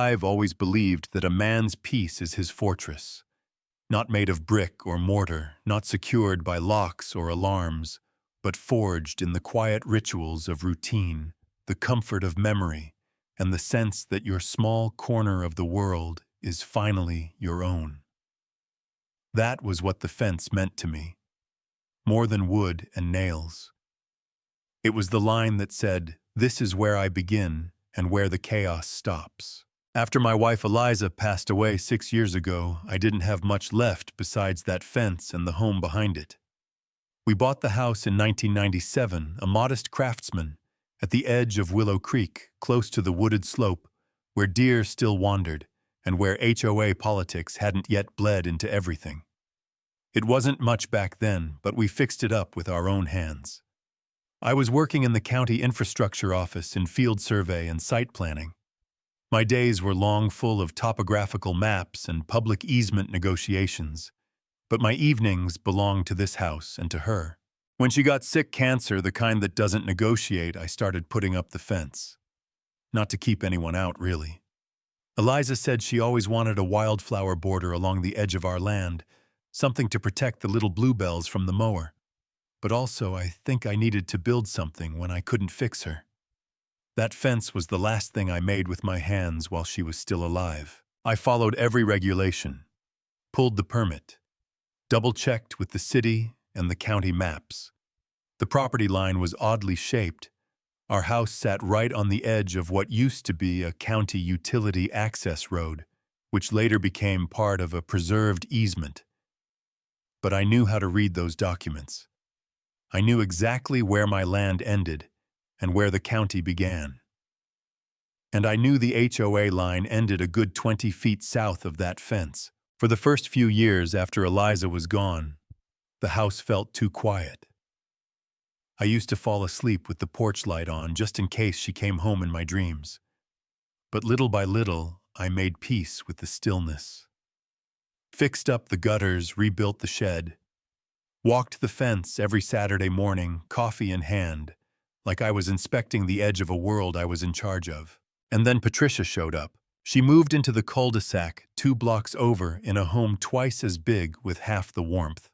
I've always believed that a man's peace is his fortress, not made of brick or mortar, not secured by locks or alarms, but forged in the quiet rituals of routine, the comfort of memory, and the sense that your small corner of the world is finally your own. That was what the fence meant to me, more than wood and nails. It was the line that said, "This is where I begin and where the chaos stops." After my wife Eliza passed away 6 years ago, I didn't have much left besides that fence and the home behind it. We bought the house in 1997, a modest craftsman, at the edge of Willow Creek, close to the wooded slope, where deer still wandered, and where HOA politics hadn't yet bled into everything. It wasn't much back then, but we fixed it up with our own hands. I was working in the county infrastructure office in field survey and site planning. My days were long full of topographical maps and public easement negotiations, but my evenings belonged to this house and to her. When she got sick cancer, the kind that doesn't negotiate, I started putting up the fence. Not to keep anyone out, really. Eliza said she always wanted a wildflower border along the edge of our land, something to protect the little bluebells from the mower. But also, I think I needed to build something when I couldn't fix her. That fence was the last thing I made with my hands while she was still alive. I followed every regulation, pulled the permit, double-checked with the city and the county maps. The property line was oddly shaped. Our house sat right on the edge of what used to be a county utility access road, which later became part of a preserved easement. But I knew how to read those documents. I knew exactly where my land ended and where the county began. And I knew the HOA line ended a good 20 feet south of that fence. For the first few years after Eliza was gone, the house felt too quiet. I used to fall asleep with the porch light on just in case she came home in my dreams. But little by little, I made peace with the stillness. Fixed up the gutters, rebuilt the shed, walked the fence every Saturday morning, coffee in hand, like I was inspecting the edge of a world I was in charge of. And then Patricia showed up. She moved into the cul-de-sac 2 blocks over in a home twice as big with half the warmth.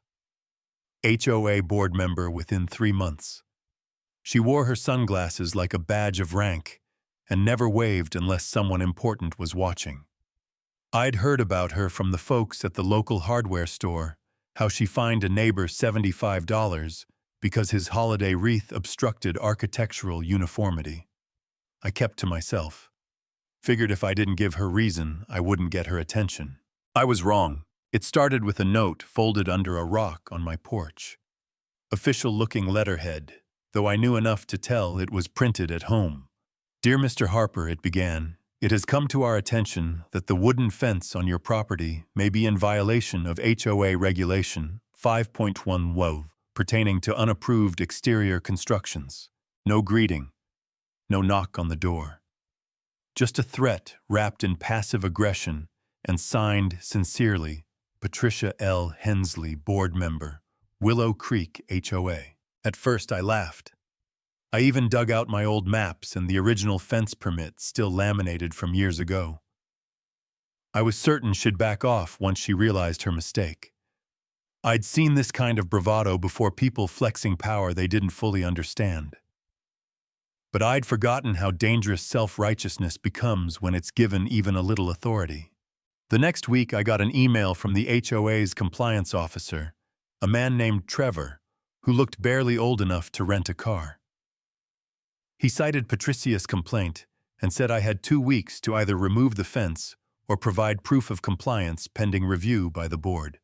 HOA board member within 3 months. She wore her sunglasses like a badge of rank and never waved unless someone important was watching. I'd heard about her from the folks at the local hardware store, how she fined a neighbor $75 because his holiday wreath obstructed architectural uniformity. I kept to myself. Figured if I didn't give her reason, I wouldn't get her attention. I was wrong. It started with a note folded under a rock on my porch. Official-looking letterhead, though I knew enough to tell it was printed at home. "Dear Mr. Harper," it began, "it has come to our attention that the wooden fence on your property may be in violation of HOA Regulation 5.1 WOV, pertaining to unapproved exterior constructions. No greeting. No knock on the door. Just a threat wrapped in passive aggression and signed sincerely, Patricia L. Hensley, board member, Willow Creek HOA. At first I laughed. I even dug out my old maps and the original fence permit still laminated from years ago. I was certain she'd back off once she realized her mistake. I'd seen this kind of bravado before, people flexing power they didn't fully understand. But I'd forgotten how dangerous self-righteousness becomes when it's given even a little authority. The next week I got an email from the HOA's compliance officer, a man named Trevor, who looked barely old enough to rent a car. He cited Patricia's complaint and said I had 2 weeks to either remove the fence or provide proof of compliance pending review by the board.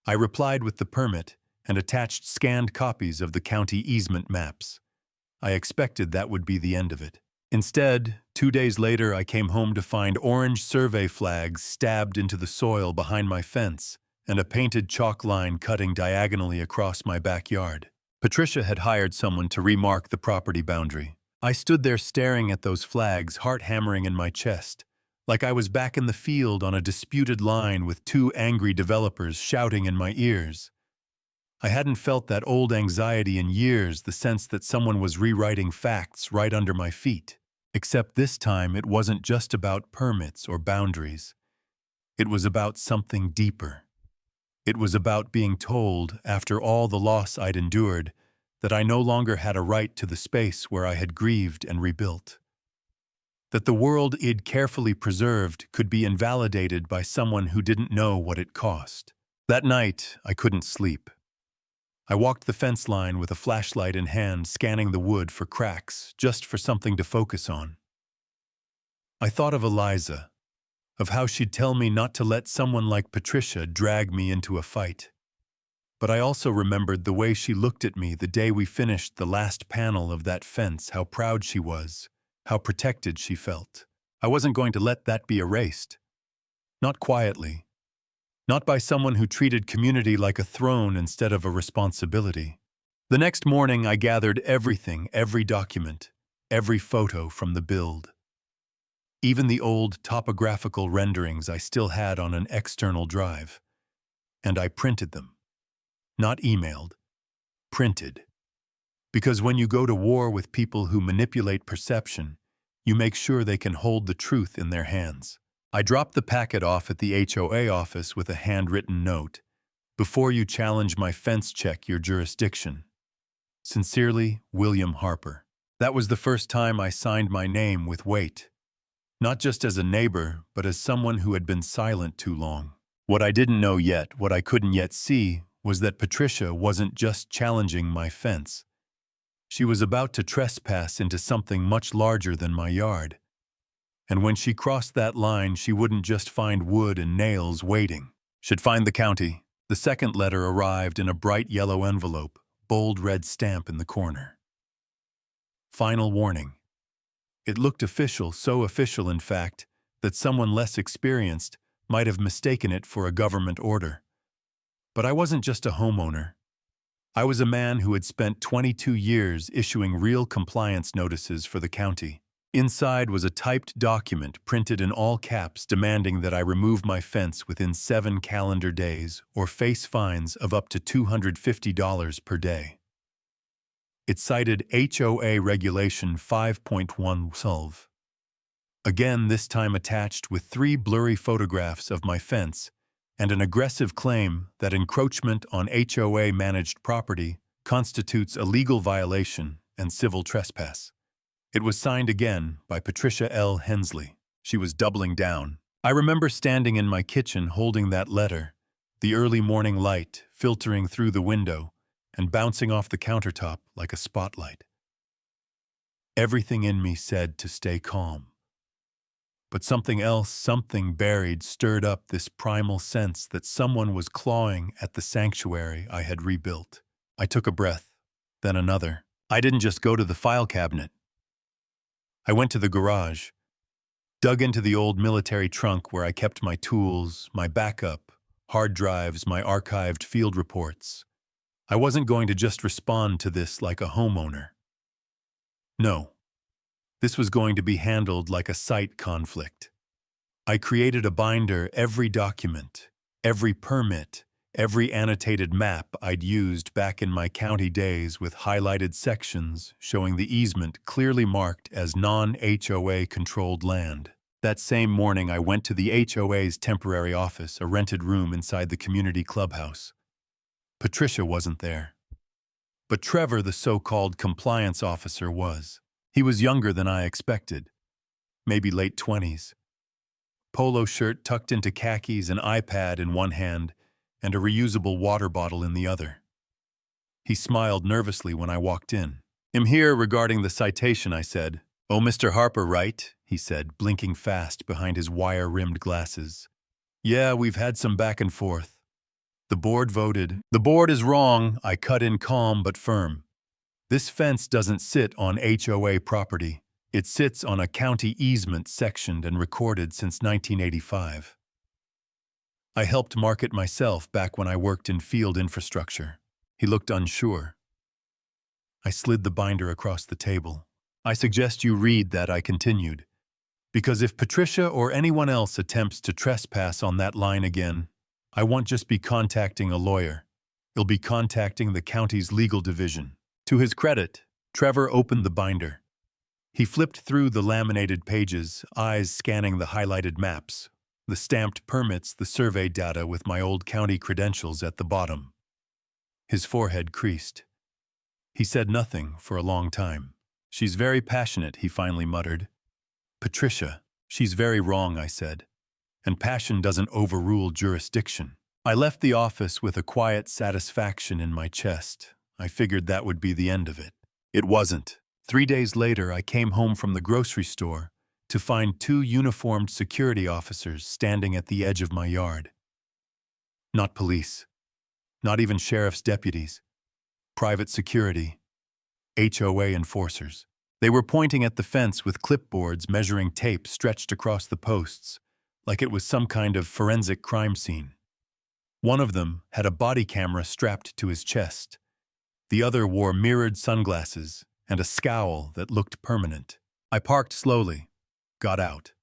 I replied with the permit and attached scanned copies of the county easement maps. I expected that would be the end of it. Instead, 2 days later, I came home to find orange survey flags stabbed into the soil behind my fence and a painted chalk line cutting diagonally across my backyard. Patricia had hired someone to remark the property boundary. I stood there staring at those flags, heart hammering in my chest, like I was back in the field on a disputed line with 2 angry developers shouting in my ears. I hadn't felt that old anxiety in years, the sense that someone was rewriting facts right under my feet. Except this time it wasn't just about permits or boundaries. It was about something deeper. It was about being told, after all the loss I'd endured, that I no longer had a right to the space where I had grieved and rebuilt. That the world I'd carefully preserved could be invalidated by someone who didn't know what it cost. That night, I couldn't sleep. I walked the fence line with a flashlight in hand, scanning the wood for cracks, just for something to focus on. I thought of Eliza, of how she'd tell me not to let someone like Patricia drag me into a fight. But I also remembered the way she looked at me the day we finished the last panel of that fence, how proud she was, how protected she felt. I wasn't going to let that be erased. Not quietly. Not by someone who treated community like a throne instead of a responsibility. The next morning I gathered everything, every document, every photo from the build. Even the old topographical renderings I still had on an external drive. And I printed them. Not emailed. Printed. Because when you go to war with people who manipulate perception, you make sure they can hold the truth in their hands. I dropped the packet off at the HOA office with a handwritten note. Before you challenge my fence, check your jurisdiction. Sincerely, William Harper. That was the first time I signed my name with weight. Not just as a neighbor, but as someone who had been silent too long. What I didn't know yet, what I couldn't yet see, was that Patricia wasn't just challenging my fence. She was about to trespass into something much larger than my yard. And when she crossed that line, she wouldn't just find wood and nails waiting. She'd find the county. The second letter arrived in a bright yellow envelope, bold red stamp in the corner. Final warning. It looked official, so official in fact, that someone less experienced might have mistaken it for a government order. But I wasn't just a homeowner. I was a man who had spent 22 years issuing real compliance notices for the county. Inside was a typed document printed in all caps demanding that I remove my fence within 7 calendar days or face fines of up to $250 per day. It cited HOA Regulation 5.1 Again, this time attached with 3 blurry photographs of my fence and an aggressive claim that encroachment on HOA-managed property constitutes a legal violation and civil trespass. It was signed again by Patricia L. Hensley. She was doubling down. I remember standing in my kitchen holding that letter, the early morning light filtering through the window and bouncing off the countertop like a spotlight. Everything in me said to stay calm. But something else, something buried, stirred up this primal sense that someone was clawing at the sanctuary I had rebuilt. I took a breath, then another. I didn't just go to the file cabinet. I went to the garage, dug into the old military trunk where I kept my tools, my backup, hard drives, my archived field reports. I wasn't going to just respond to this like a homeowner. No. This was going to be handled like a site conflict. I created a binder, every document, every permit, every annotated map I'd used back in my county days with highlighted sections showing the easement clearly marked as non-HOA controlled land. That same morning I went to the HOA's temporary office, a rented room inside the community clubhouse. Patricia wasn't there. But Trevor, the so-called compliance officer, was. He was younger than I expected, maybe late 20s. Polo shirt tucked into khakis, an iPad in one hand, and a reusable water bottle in the other. He smiled nervously when I walked in. "I'm here regarding the citation," I said. "Oh, Mr. Harper, right?" he said, blinking fast behind his wire-rimmed glasses. "Yeah, we've had some back and forth. The board voted. The board is wrong," I cut in calm but firm. "This fence doesn't sit on HOA property. It sits on a county easement sectioned and recorded since 1985. I helped mark it myself back when I worked in field infrastructure." He looked unsure. I slid the binder across the table. "I suggest you read that," I continued, "because if Patricia or anyone else attempts to trespass on that line again, I won't just be contacting a lawyer. You'll be contacting the county's legal division." To his credit, Trevor opened the binder. He flipped through the laminated pages, eyes scanning the highlighted maps, the stamped permits, the survey data with my old county credentials at the bottom. His forehead creased. He said nothing for a long time. "She's very passionate," he finally muttered. "Patricia, she's very wrong," I said. "And passion doesn't overrule jurisdiction." I left the office with a quiet satisfaction in my chest. I figured that would be the end of it. It wasn't. 3 days later, I came home from the grocery store to find 2 uniformed security officers standing at the edge of my yard. Not police. Not even sheriff's deputies. Private security. HOA enforcers. They were pointing at the fence with clipboards measuring tape stretched across the posts, like it was some kind of forensic crime scene. One of them had a body camera strapped to his chest. The other wore mirrored sunglasses and a scowl that looked permanent. I parked slowly, got out,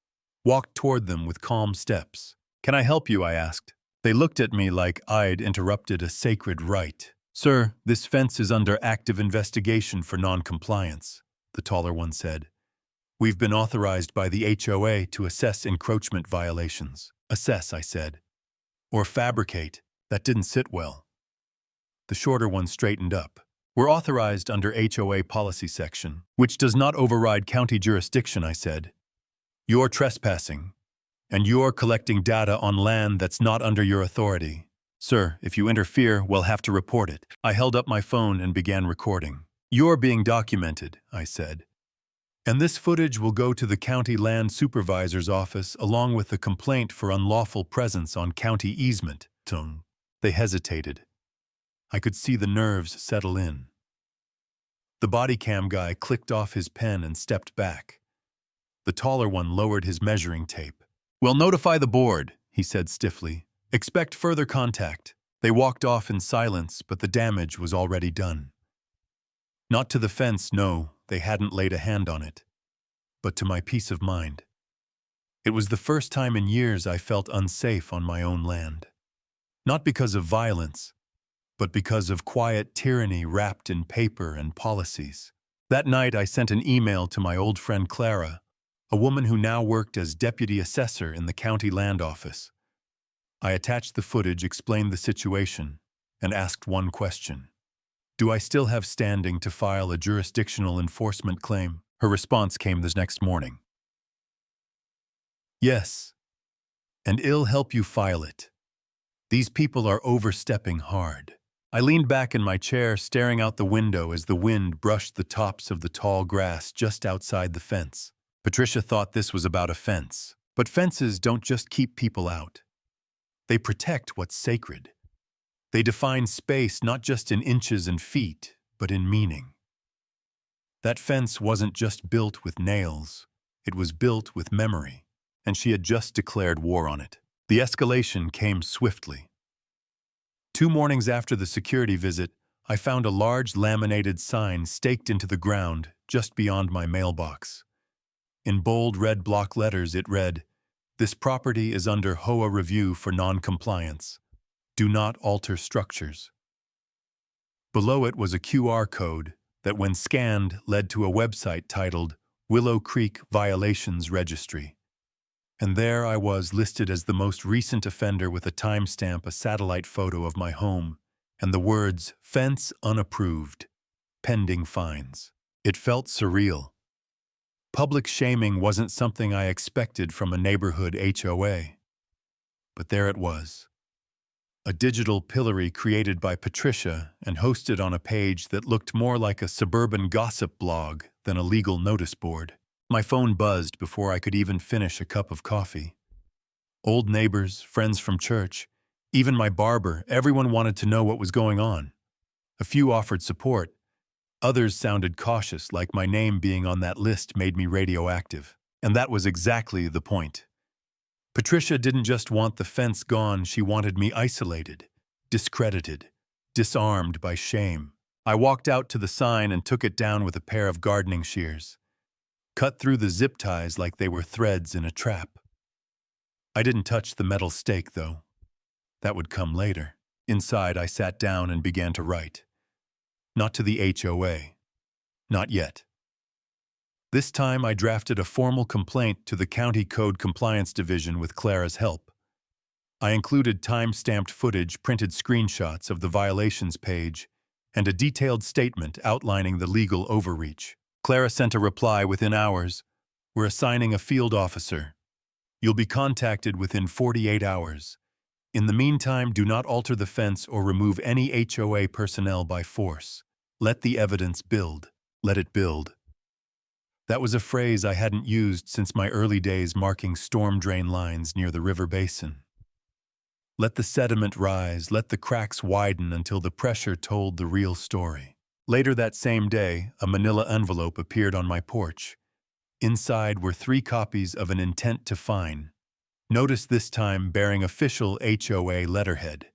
walked toward them with calm steps. "Can I help you?" I asked. They looked at me like I'd interrupted a sacred rite. "Sir, this fence is under active investigation for non-compliance," the taller one said. "We've been authorized by the HOA to assess encroachment violations." "Assess," I said. "Or fabricate." That didn't sit well. The shorter one straightened up. "We're authorized under HOA policy section, which does not override county jurisdiction," I said. "You're trespassing, and you're collecting data on land that's not under your authority. Sir, if you interfere, we'll have to report it." I held up my phone and began recording. "You're being documented," I said. "And this footage will go to the county land supervisor's office along with the complaint for unlawful presence on county easement." They hesitated. I could see the nerves settle in. The body cam guy clicked off his pen and stepped back. The taller one lowered his measuring tape. "We'll notify the board," he said stiffly. "Expect further contact." They walked off in silence, but the damage was already done. Not to the fence, no, they hadn't laid a hand on it, but to my peace of mind. It was the first time in years I felt unsafe on my own land. Not because of violence, but because of quiet tyranny wrapped in paper and policies. That night I sent an email to my old friend Clara, a woman who now worked as deputy assessor in the county land office. I attached the footage, explained the situation, and asked one question. "Do I still have standing to file a jurisdictional enforcement claim?" Her response came the next morning. "Yes, and it'll help you file it. These people are overstepping hard." I leaned back in my chair, staring out the window as the wind brushed the tops of the tall grass just outside the fence. Patricia thought this was about a fence. But fences don't just keep people out. They protect what's sacred. They define space not just in inches and feet, but in meaning. That fence wasn't just built with nails. It was built with memory, and she had just declared war on it. The escalation came swiftly. 2 mornings after the security visit, I found a large laminated sign staked into the ground just beyond my mailbox. In bold red block letters it read, "This property is under HOA review for non-compliance. Do not alter structures." Below it was a QR code that, when scanned, led to a website titled Willow Creek Violations Registry. And there I was, listed as the most recent offender with a timestamp, a satellite photo of my home, and the words, "Fence unapproved, pending fines." It felt surreal. Public shaming wasn't something I expected from a neighborhood HOA. But there it was. A digital pillory created by Patricia and hosted on a page that looked more like a suburban gossip blog than a legal notice board. My phone buzzed before I could even finish a cup of coffee. Old neighbors, friends from church, even my barber, everyone wanted to know what was going on. A few offered support. Others sounded cautious, like my name being on that list made me radioactive. And that was exactly the point. Patricia didn't just want the fence gone, she wanted me isolated, discredited, disarmed by shame. I walked out to the sign and took it down with a pair of gardening shears. Cut through the zip ties like they were threads in a trap. I didn't touch the metal stake, though. That would come later. Inside, I sat down and began to write. Not to the HOA. Not yet. This time I drafted a formal complaint to the County Code Compliance Division with Clara's help. I included time-stamped footage, printed screenshots of the violations page, and a detailed statement outlining the legal overreach. Clara sent a reply within hours. We're assigning a field officer. You'll be contacted within 48 hours. In the meantime, do not alter the fence or remove any HOA personnel by force. Let the evidence build. Let it build. That was a phrase I hadn't used since my early days marking storm drain lines near the river basin. Let the sediment rise, let the cracks widen until the pressure told the real story. Later that same day, a manila envelope appeared on my porch. Inside were 3 copies of an intent to fine. Notice this time bearing official HOA letterhead.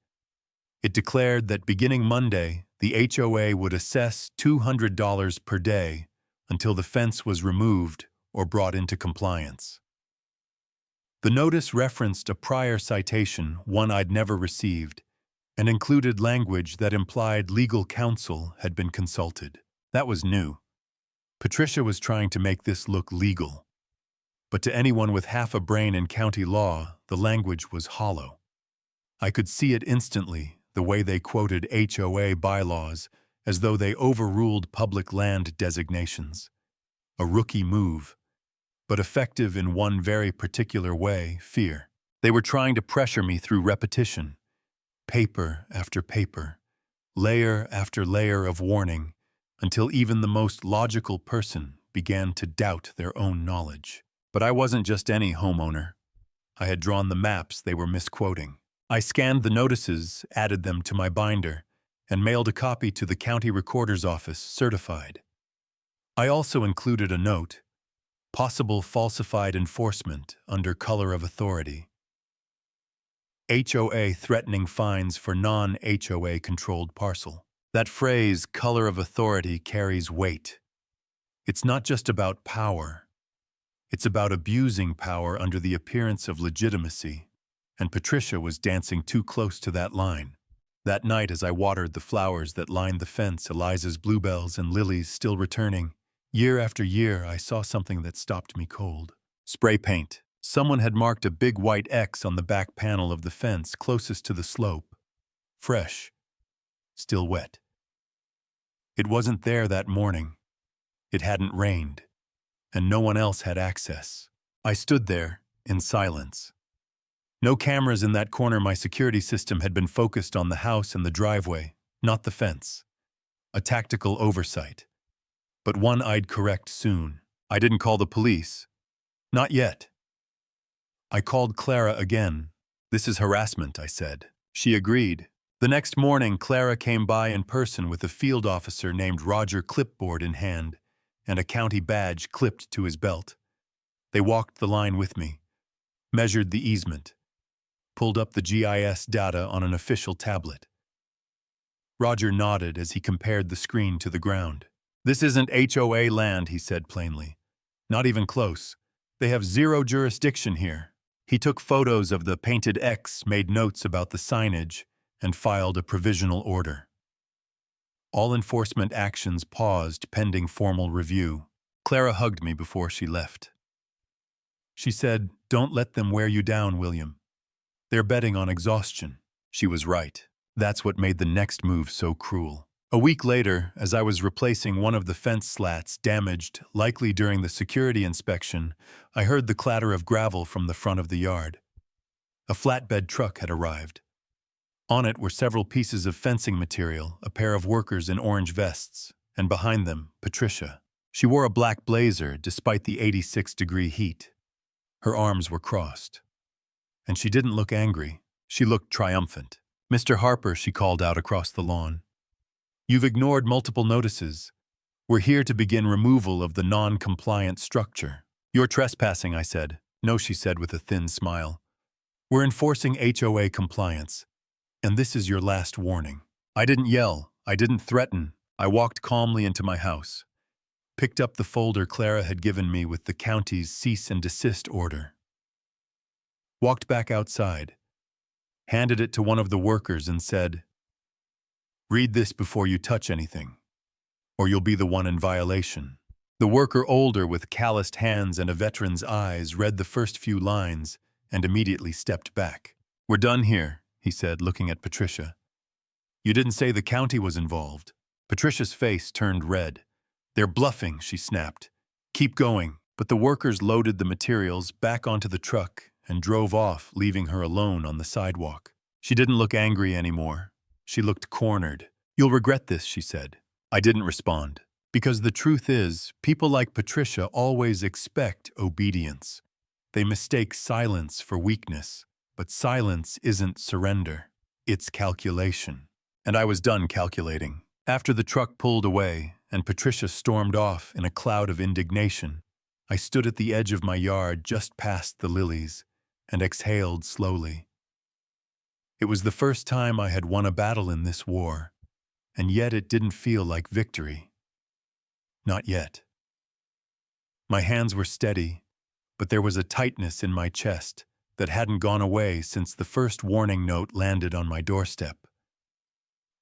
It declared that beginning Monday, the HOA would assess $200 per day until the fence was removed or brought into compliance. The notice referenced a prior citation, one I'd never received, and included language that implied legal counsel had been consulted. That was new. Patricia was trying to make this look legal. But to anyone with half a brain in county law, the language was hollow. I could see it instantly, the way they quoted HOA bylaws as though they overruled public land designations. A rookie move, but effective in one very particular way, fear. They were trying to pressure me through repetition, paper after paper, layer after layer of warning, until even the most logical person began to doubt their own knowledge. But I wasn't just any homeowner. I had drawn the maps they were misquoting. I scanned the notices, added them to my binder, and mailed a copy to the county recorder's office, certified. I also included a note: possible falsified enforcement under color of authority. HOA threatening fines for non-HOA controlled parcel. That phrase, color of authority, carries weight. It's not just about power. It's about abusing power under the appearance of legitimacy, and Patricia was dancing too close to that line. That night, as I watered the flowers that lined the fence, Eliza's bluebells and lilies still returning, year after year, I saw something that stopped me cold. Spray paint. Someone had marked a big white X on the back panel of the fence closest to the slope. Fresh. Still wet. It wasn't there that morning. It hadn't rained, and no one else had access. I stood there, in silence. No cameras in that corner. My security system had been focused on the house and the driveway, not the fence. A tactical oversight. But one I'd correct soon. I didn't call the police. Not yet. I called Clara again. This is harassment, I said. She agreed. The next morning, Clara came by in person with a field officer named Roger, clipboard in hand, and a county badge clipped to his belt. They walked the line with me, measured the easement, pulled up the GIS data on an official tablet. Roger nodded as he compared the screen to the ground. This isn't HOA land, he said plainly. Not even close. They have zero jurisdiction here. He took photos of the painted X, made notes about the signage, and filed a provisional order. All enforcement actions paused pending formal review. Clara hugged me before she left. She said, "Don't let them wear you down, William. They're betting on exhaustion." She was right. That's what made the next move so cruel. A week later, as I was replacing one of the fence slats damaged, likely during the security inspection, I heard the clatter of gravel from the front of the yard. A flatbed truck had arrived. On it were several pieces of fencing material, a pair of workers in orange vests, and behind them, Patricia. She wore a black blazer despite the 86-degree heat. Her arms were crossed. And she didn't look angry. She looked triumphant. "Mr. Harper," she called out across the lawn. "You've ignored multiple notices. We're here to begin removal of the non-compliant structure." "You're trespassing," I said. "No," she said with a thin smile. "We're enforcing HOA compliance, and this is your last warning." I didn't yell. I didn't threaten. I walked calmly into my house, picked up the folder Clara had given me with the county's cease and desist order, walked back outside, handed it to one of the workers and said, "Read this before you touch anything, or you'll be the one in violation." The worker, older with calloused hands and a veteran's eyes, read the first few lines and immediately stepped back. "We're done here," he said, looking at Patricia. "You didn't say the county was involved." Patricia's face turned red. "They're bluffing," she snapped. "Keep going." But the workers loaded the materials back onto the truck and drove off, leaving her alone on the sidewalk. She didn't look angry anymore. She looked cornered. "You'll regret this," she said. I didn't respond. Because the truth is, people like Patricia always expect obedience. They mistake silence for weakness, but silence isn't surrender. It's calculation. And I was done calculating. After the truck pulled away and Patricia stormed off in a cloud of indignation, I stood at the edge of my yard just past the lilies and exhaled slowly. It was the first time I had won a battle in this war, and yet it didn't feel like victory. Not yet. My hands were steady, but there was a tightness in my chest that hadn't gone away since the first warning note landed on my doorstep.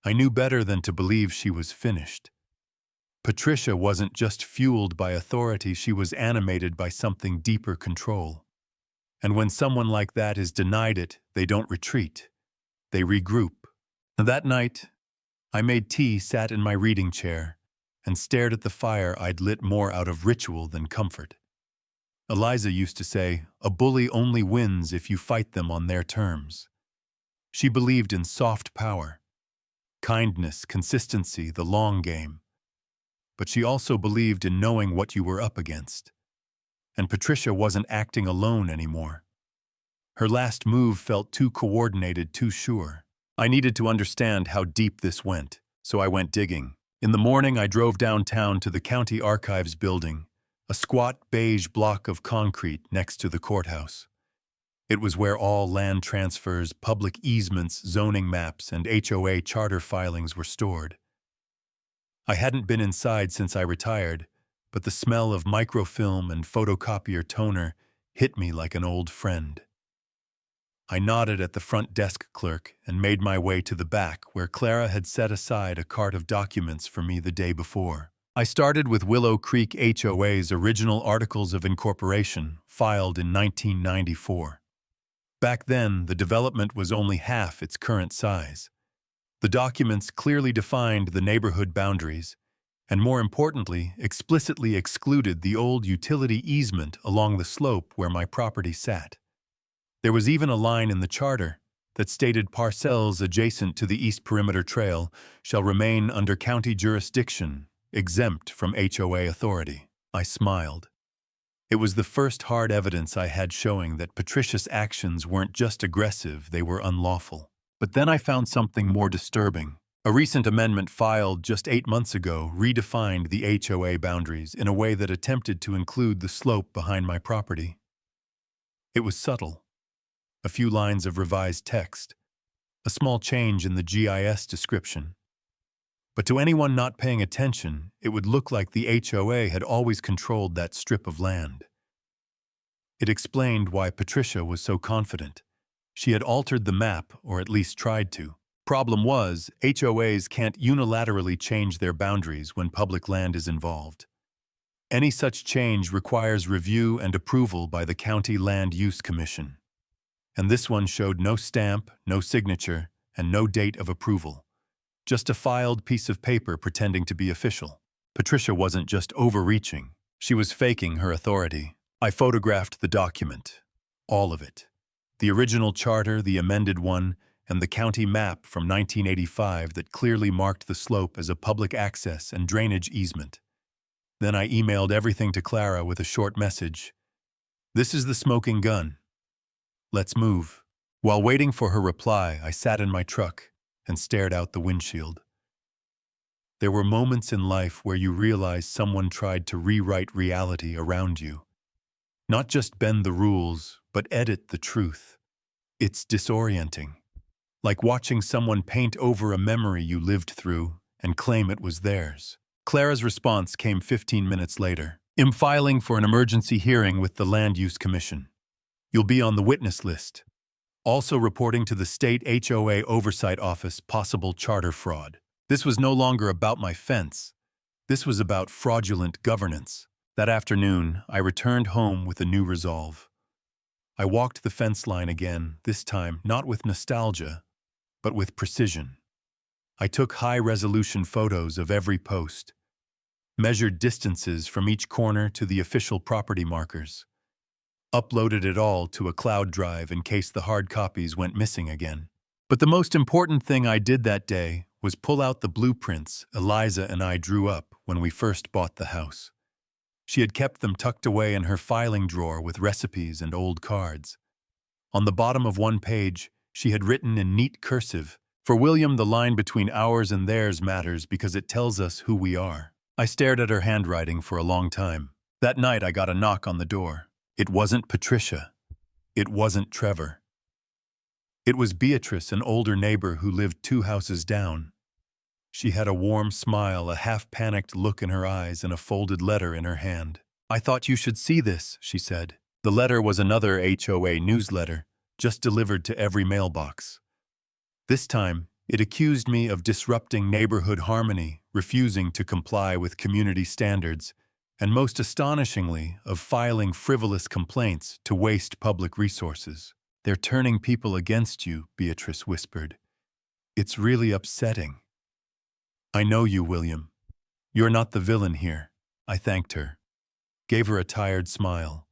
I knew better than to believe she was finished. Patricia wasn't just fueled by authority, she was animated by something deeper: control. And when someone like that is denied it, they don't retreat. They regroup. That night, I made tea, sat in my reading chair, and stared at the fire I'd lit more out of ritual than comfort. Eliza used to say, "A bully only wins if you fight them on their terms." She believed in soft power, kindness, consistency, the long game. But she also believed in knowing what you were up against. And Patricia wasn't acting alone anymore. Her last move felt too coordinated, too sure. I needed to understand how deep this went, so I went digging. In the morning, I drove downtown to the County Archives building, a squat beige block of concrete next to the courthouse. It was where all land transfers, public easements, zoning maps, and HOA charter filings were stored. I hadn't been inside since I retired, but the smell of microfilm and photocopier toner hit me like an old friend. I nodded at the front desk clerk and made my way to the back, where Clara had set aside a cart of documents for me the day before. I started with Willow Creek HOA's original Articles of Incorporation, filed in 1994. Back then, the development was only half its current size. The documents clearly defined the neighborhood boundaries, and more importantly, explicitly excluded the old utility easement along the slope where my property sat. There was even a line in the charter that stated parcels adjacent to the East Perimeter Trail shall remain under county jurisdiction, exempt from HOA authority. I smiled. It was the first hard evidence I had showing that Patricia's actions weren't just aggressive, they were unlawful. But then I found something more disturbing. A recent amendment filed just 8 months ago redefined the HOA boundaries in a way that attempted to include the slope behind my property. It was subtle. A few lines of revised text, a small change in the GIS description. But to anyone not paying attention, it would look like the HOA had always controlled that strip of land. It explained why Patricia was so confident. She had altered the map, or at least tried to. Problem was, HOAs can't unilaterally change their boundaries when public land is involved. Any such change requires review and approval by the County Land Use Commission. And this one showed no stamp, no signature, and no date of approval. Just a filed piece of paper pretending to be official. Patricia wasn't just overreaching, she was faking her authority. I photographed the document. All of it. The original charter, the amended one, and the county map from 1985 that clearly marked the slope as a public access and drainage easement. Then I emailed everything to Clara with a short message. "This is the smoking gun. Let's move." While waiting for her reply, I sat in my truck and stared out the windshield. There were moments in life where you realize someone tried to rewrite reality around you. Not just bend the rules, but edit the truth. It's disorienting. Like watching someone paint over a memory you lived through and claim it was theirs. Clara's response came 15 minutes later. "I'm filing for an emergency hearing with the Land Use Commission. You'll be on the witness list. Also reporting to the State HOA Oversight Office possible charter fraud." This was no longer about my fence. This was about fraudulent governance. That afternoon, I returned home with a new resolve. I walked the fence line again, this time not with nostalgia, but with precision. I took high-resolution photos of every post, measured distances from each corner to the official property markers, uploaded it all to a cloud drive in case the hard copies went missing again. But the most important thing I did that day was pull out the blueprints Eliza and I drew up when we first bought the house. She had kept them tucked away in her filing drawer with recipes and old cards. On the bottom of one page, she had written in neat cursive, "For William, the line between ours and theirs matters because it tells us who we are." I stared at her handwriting for a long time. That night I got a knock on the door. It wasn't Patricia. It wasn't Trevor. It was Beatrice, an older neighbor who lived 2 houses down. She had a warm smile, a half-panicked look in her eyes, and a folded letter in her hand. "I thought you should see this," she said. The letter was another HOA newsletter, just delivered to every mailbox. This time, it accused me of disrupting neighborhood harmony, refusing to comply with community standards, and most astonishingly, of filing frivolous complaints to waste public resources. "They're turning people against you," Beatrice whispered. "It's really upsetting." "I know you, William. You're not the villain here." I thanked her, gave her a tired smile,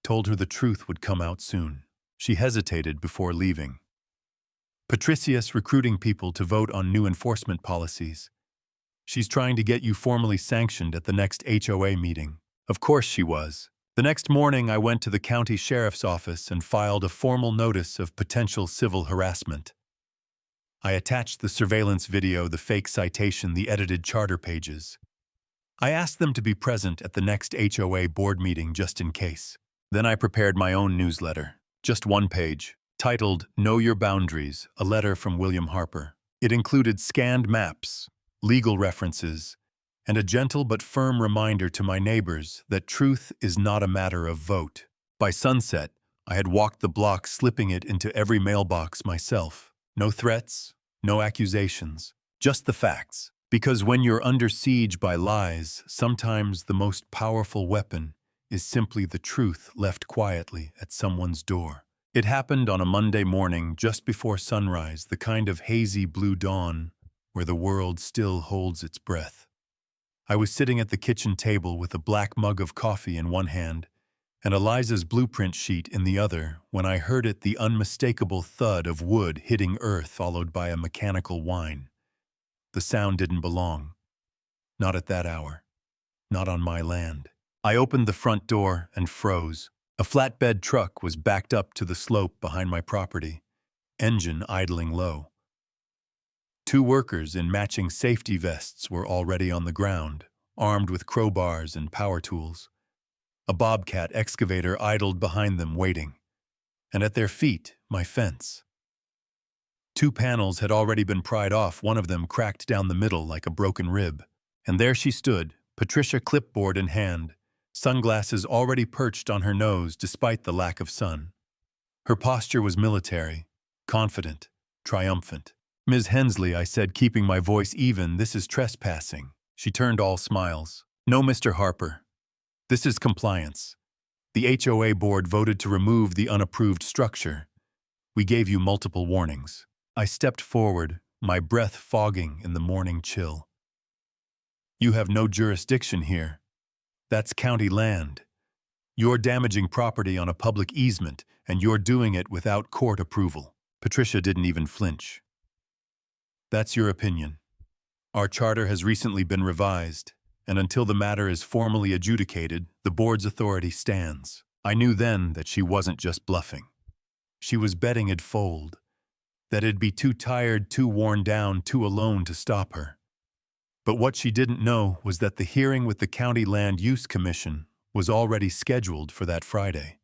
told her the truth would come out soon. She hesitated before leaving. "Patricia's recruiting people to vote on new enforcement policies. She's trying to get you formally sanctioned at the next HOA meeting." Of course she was. The next morning I went to the county sheriff's office and filed a formal notice of potential civil harassment. I attached the surveillance video, the fake citation, the edited charter pages. I asked them to be present at the next HOA board meeting just in case. Then I prepared my own newsletter, just one page, titled "Know Your Boundaries, a Letter from William Harper." It included scanned maps, legal references, and a gentle but firm reminder to my neighbors that truth is not a matter of vote. By sunset, I had walked the block, slipping it into every mailbox myself. No threats, no accusations, just the facts. Because when you're under siege by lies, sometimes the most powerful weapon is simply the truth left quietly at someone's door. It happened on a Monday morning just before sunrise, the kind of hazy blue dawn where the world still holds its breath. I was sitting at the kitchen table with a black mug of coffee in one hand and Eliza's blueprint sheet in the other when I heard the unmistakable thud of wood hitting earth, followed by a mechanical whine. The sound didn't belong. Not at that hour. Not on my land. I opened the front door and froze. A flatbed truck was backed up to the slope behind my property, engine idling low. 2 workers in matching safety vests were already on the ground, armed with crowbars and power tools. A bobcat excavator idled behind them, waiting. And at their feet, my fence. 2 panels had already been pried off, one of them cracked down the middle like a broken rib. And there she stood, Patricia, clipboard in hand, sunglasses already perched on her nose despite the lack of sun. Her posture was military, confident, triumphant. "Ms. Hensley," I said, keeping my voice even, "this is trespassing." She turned all smiles. "No, Mr. Harper. This is compliance. The HOA board voted to remove the unapproved structure. We gave you multiple warnings." I stepped forward, my breath fogging in the morning chill. "You have no jurisdiction here. That's county land. You're damaging property on a public easement, and you're doing it without court approval." Patricia didn't even flinch. "That's your opinion. Our charter has recently been revised, and until the matter is formally adjudicated, the board's authority stands." I knew then that she wasn't just bluffing. She was betting it'd fold, that it'd be too tired, too worn down, too alone to stop her. But what she didn't know was that the hearing with the County Land Use Commission was already scheduled for that Friday.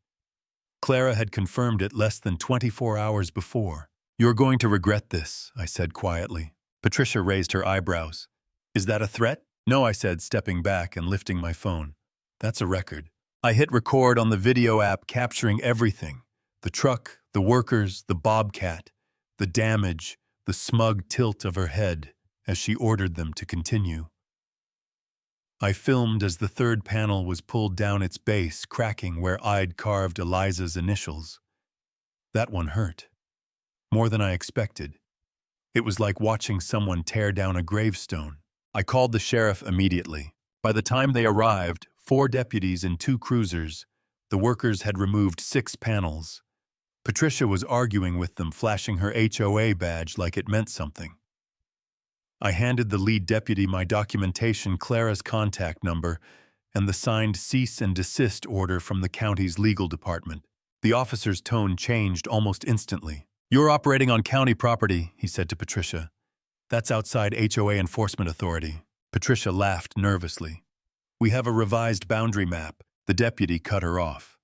Clara had confirmed it less than 24 hours before. "You're going to regret this," I said quietly. Patricia raised her eyebrows. "Is that a threat?" "No," I said, stepping back and lifting my phone. "That's a record." I hit record on the video app, capturing everything. The truck, the workers, the bobcat, the damage, the smug tilt of her head as she ordered them to continue. I filmed as the third panel was pulled down its base, cracking where I'd carved Eliza's initials. That one hurt. More than I expected. It was like watching someone tear down a gravestone. I called the sheriff immediately. By the time they arrived, 4 deputies and 2 cruisers, the workers had removed 6 panels. Patricia was arguing with them, flashing her HOA badge like it meant something. I handed the lead deputy my documentation, Clara's contact number, and the signed cease and desist order from the county's legal department. The officer's tone changed almost instantly. "You're operating on county property," he said to Patricia. "That's outside HOA Enforcement Authority." Patricia laughed nervously. "We have a revised boundary map." The deputy cut her off.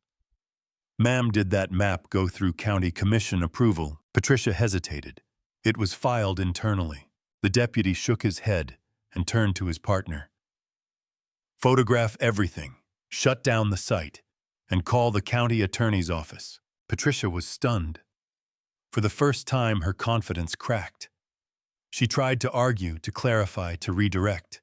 "Ma'am, did that map go through county commission approval?" Patricia hesitated. "It was filed internally." The deputy shook his head and turned to his partner. "Photograph everything, shut down the site, and call the county attorney's office." Patricia was stunned. For the first time, her confidence cracked. She tried to argue, to clarify, to redirect.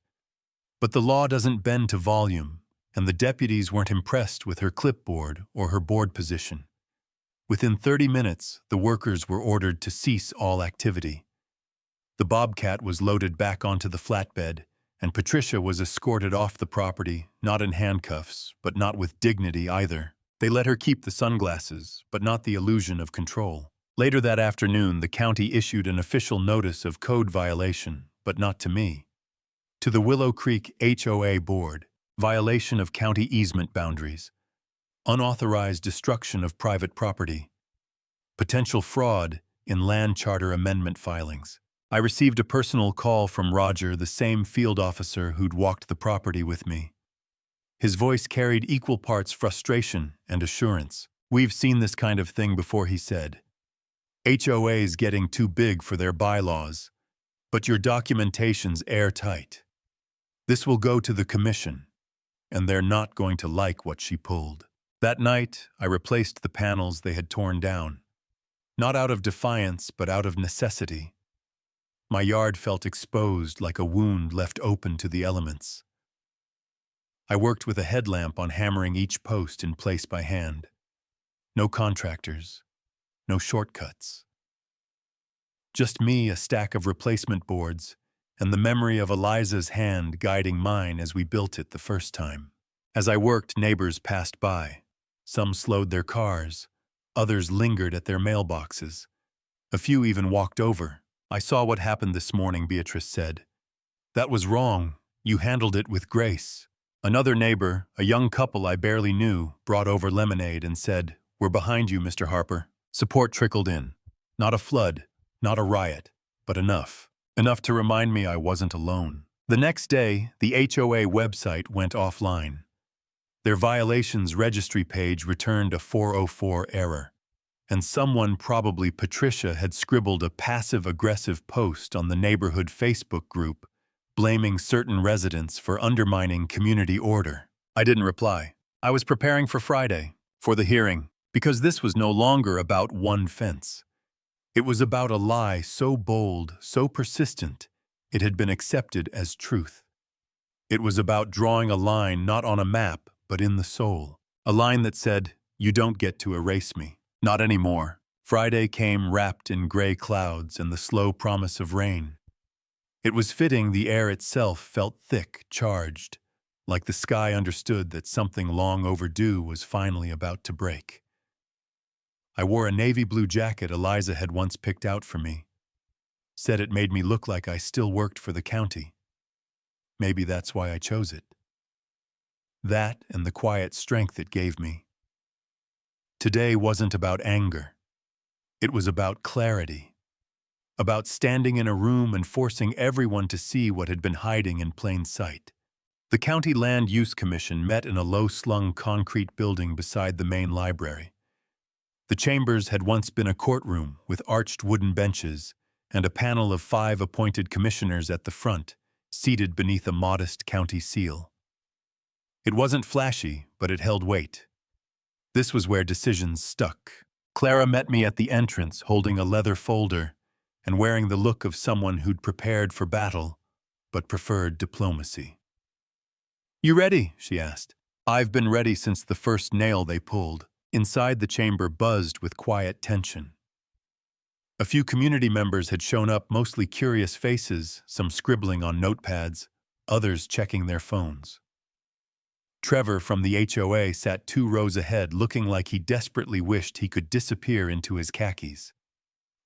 But the law doesn't bend to volume, and the deputies weren't impressed with her clipboard or her board position. Within 30 minutes, the workers were ordered to cease all activity. The Bobcat was loaded back onto the flatbed, and Patricia was escorted off the property, not in handcuffs, but not with dignity either. They let her keep the sunglasses, but not the illusion of control. Later that afternoon, the county issued an official notice of code violation, but not to me. To the Willow Creek HOA Board, violation of county easement boundaries, unauthorized destruction of private property, potential fraud in land charter amendment filings. I received a personal call from Roger, the same field officer who'd walked the property with me. His voice carried equal parts frustration and assurance. "We've seen this kind of thing before," he said. "HOA's getting too big for their bylaws, but your documentation's airtight. This will go to the commission, and they're not going to like what she pulled." That night, I replaced the panels they had torn down. Not out of defiance, but out of necessity. My yard felt exposed, like a wound left open to the elements. I worked with a headlamp on hammering each post in place by hand. No contractors, no shortcuts. Just me, a stack of replacement boards, and the memory of Eliza's hand guiding mine as we built it the first time. As I worked, neighbors passed by. Some slowed their cars, others lingered at their mailboxes. A few even walked over. "I saw what happened this morning," Beatrice said. "That was wrong. You handled it with grace." Another neighbor, a young couple I barely knew, brought over lemonade and said, "We're behind you, Mr. Harper." Support trickled in. Not a flood, not a riot, but enough. Enough to remind me I wasn't alone. The next day, the HOA website went offline. Their violations registry page returned a 404 error. And someone, probably Patricia, had scribbled a passive-aggressive post on the neighborhood Facebook group, blaming certain residents for undermining community order. I didn't reply. I was preparing for Friday, for the hearing, because this was no longer about one fence. It was about a lie so bold, so persistent, it had been accepted as truth. It was about drawing a line not on a map, but in the soul. A line that said, "You don't get to erase me." Not anymore. Friday came wrapped in gray clouds and the slow promise of rain. It was fitting the air itself felt thick, charged, like the sky understood that something long overdue was finally about to break. I wore a navy blue jacket Eliza had once picked out for me. Said it made me look like I still worked for the county. Maybe that's why I chose it. That and the quiet strength it gave me. Today wasn't about anger. It was about clarity. About standing in a room and forcing everyone to see what had been hiding in plain sight. The County Land Use Commission met in a low-slung concrete building beside the main library. The chambers had once been a courtroom with arched wooden benches and a panel of 5 appointed commissioners at the front, seated beneath a modest county seal. It wasn't flashy, but it held weight. This was where decisions stuck. Clara met me at the entrance, holding a leather folder and wearing the look of someone who'd prepared for battle, but preferred diplomacy. "You ready?" she asked. "I've been ready since the first nail they pulled." Inside the chamber buzzed with quiet tension. A few community members had shown up, mostly curious faces, some scribbling on notepads, others checking their phones. Trevor from the HOA sat 2 rows ahead, looking like he desperately wished he could disappear into his khakis.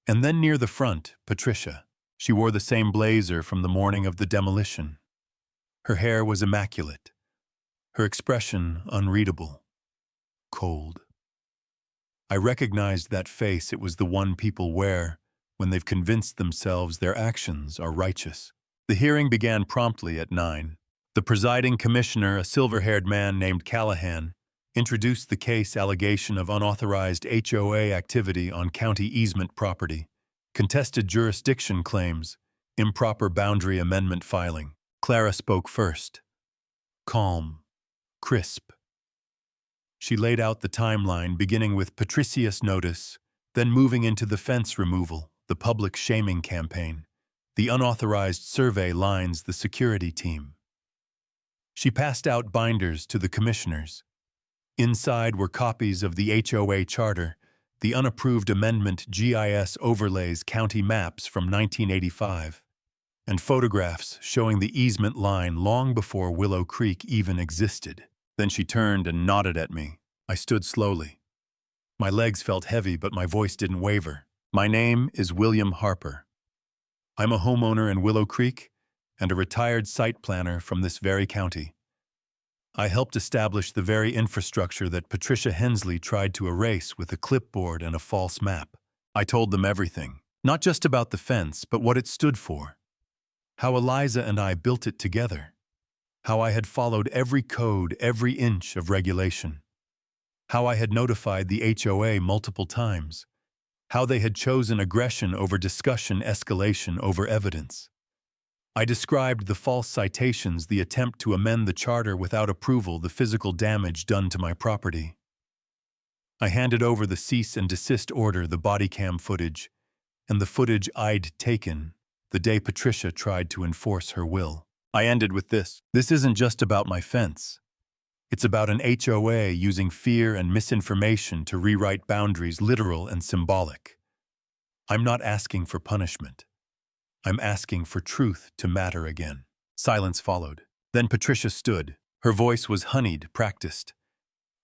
And then near the front, Patricia. She wore the same blazer from the morning of the demolition. Her hair was immaculate. Her expression unreadable. Cold. I recognized that face. It was the one people wear when they've convinced themselves their actions are righteous. The hearing began promptly at 9. The presiding commissioner, a silver-haired man named Callahan, introduced the case allegation of unauthorized HOA activity on county easement property, contested jurisdiction claims, improper boundary amendment filing. Clara spoke first. Calm. Crisp. She laid out the timeline, beginning with Patricius notice, then moving into the fence removal, the public shaming campaign, the unauthorized survey lines, the security team. She passed out binders to the commissioners. Inside were copies of the HOA charter, the unapproved amendment GIS overlays, county maps from 1985, and photographs showing the easement line long before Willow Creek even existed. Then she turned and nodded at me. I stood slowly. My legs felt heavy, but my voice didn't waver. "My name is William Harper. I'm a homeowner in Willow Creek and a retired site planner from this very county. I helped establish the very infrastructure that Patricia Hensley tried to erase with a clipboard and a false map. I told them everything, not just about the fence, but what it stood for. How Eliza and I built it together. How I had followed every code, every inch of regulation. How I had notified the HOA multiple times. How they had chosen aggression over discussion, escalation over evidence. I described the false citations, the attempt to amend the charter without approval, the physical damage done to my property. I handed over the cease and desist order, the body cam footage, and the footage I'd taken the day Patricia tried to enforce her will. I ended with this. This isn't just about my fence. It's about an HOA using fear and misinformation to rewrite boundaries, literal and symbolic. I'm not asking for punishment. I'm asking for truth to matter again." Silence followed. Then Patricia stood. Her voice was honeyed, practiced.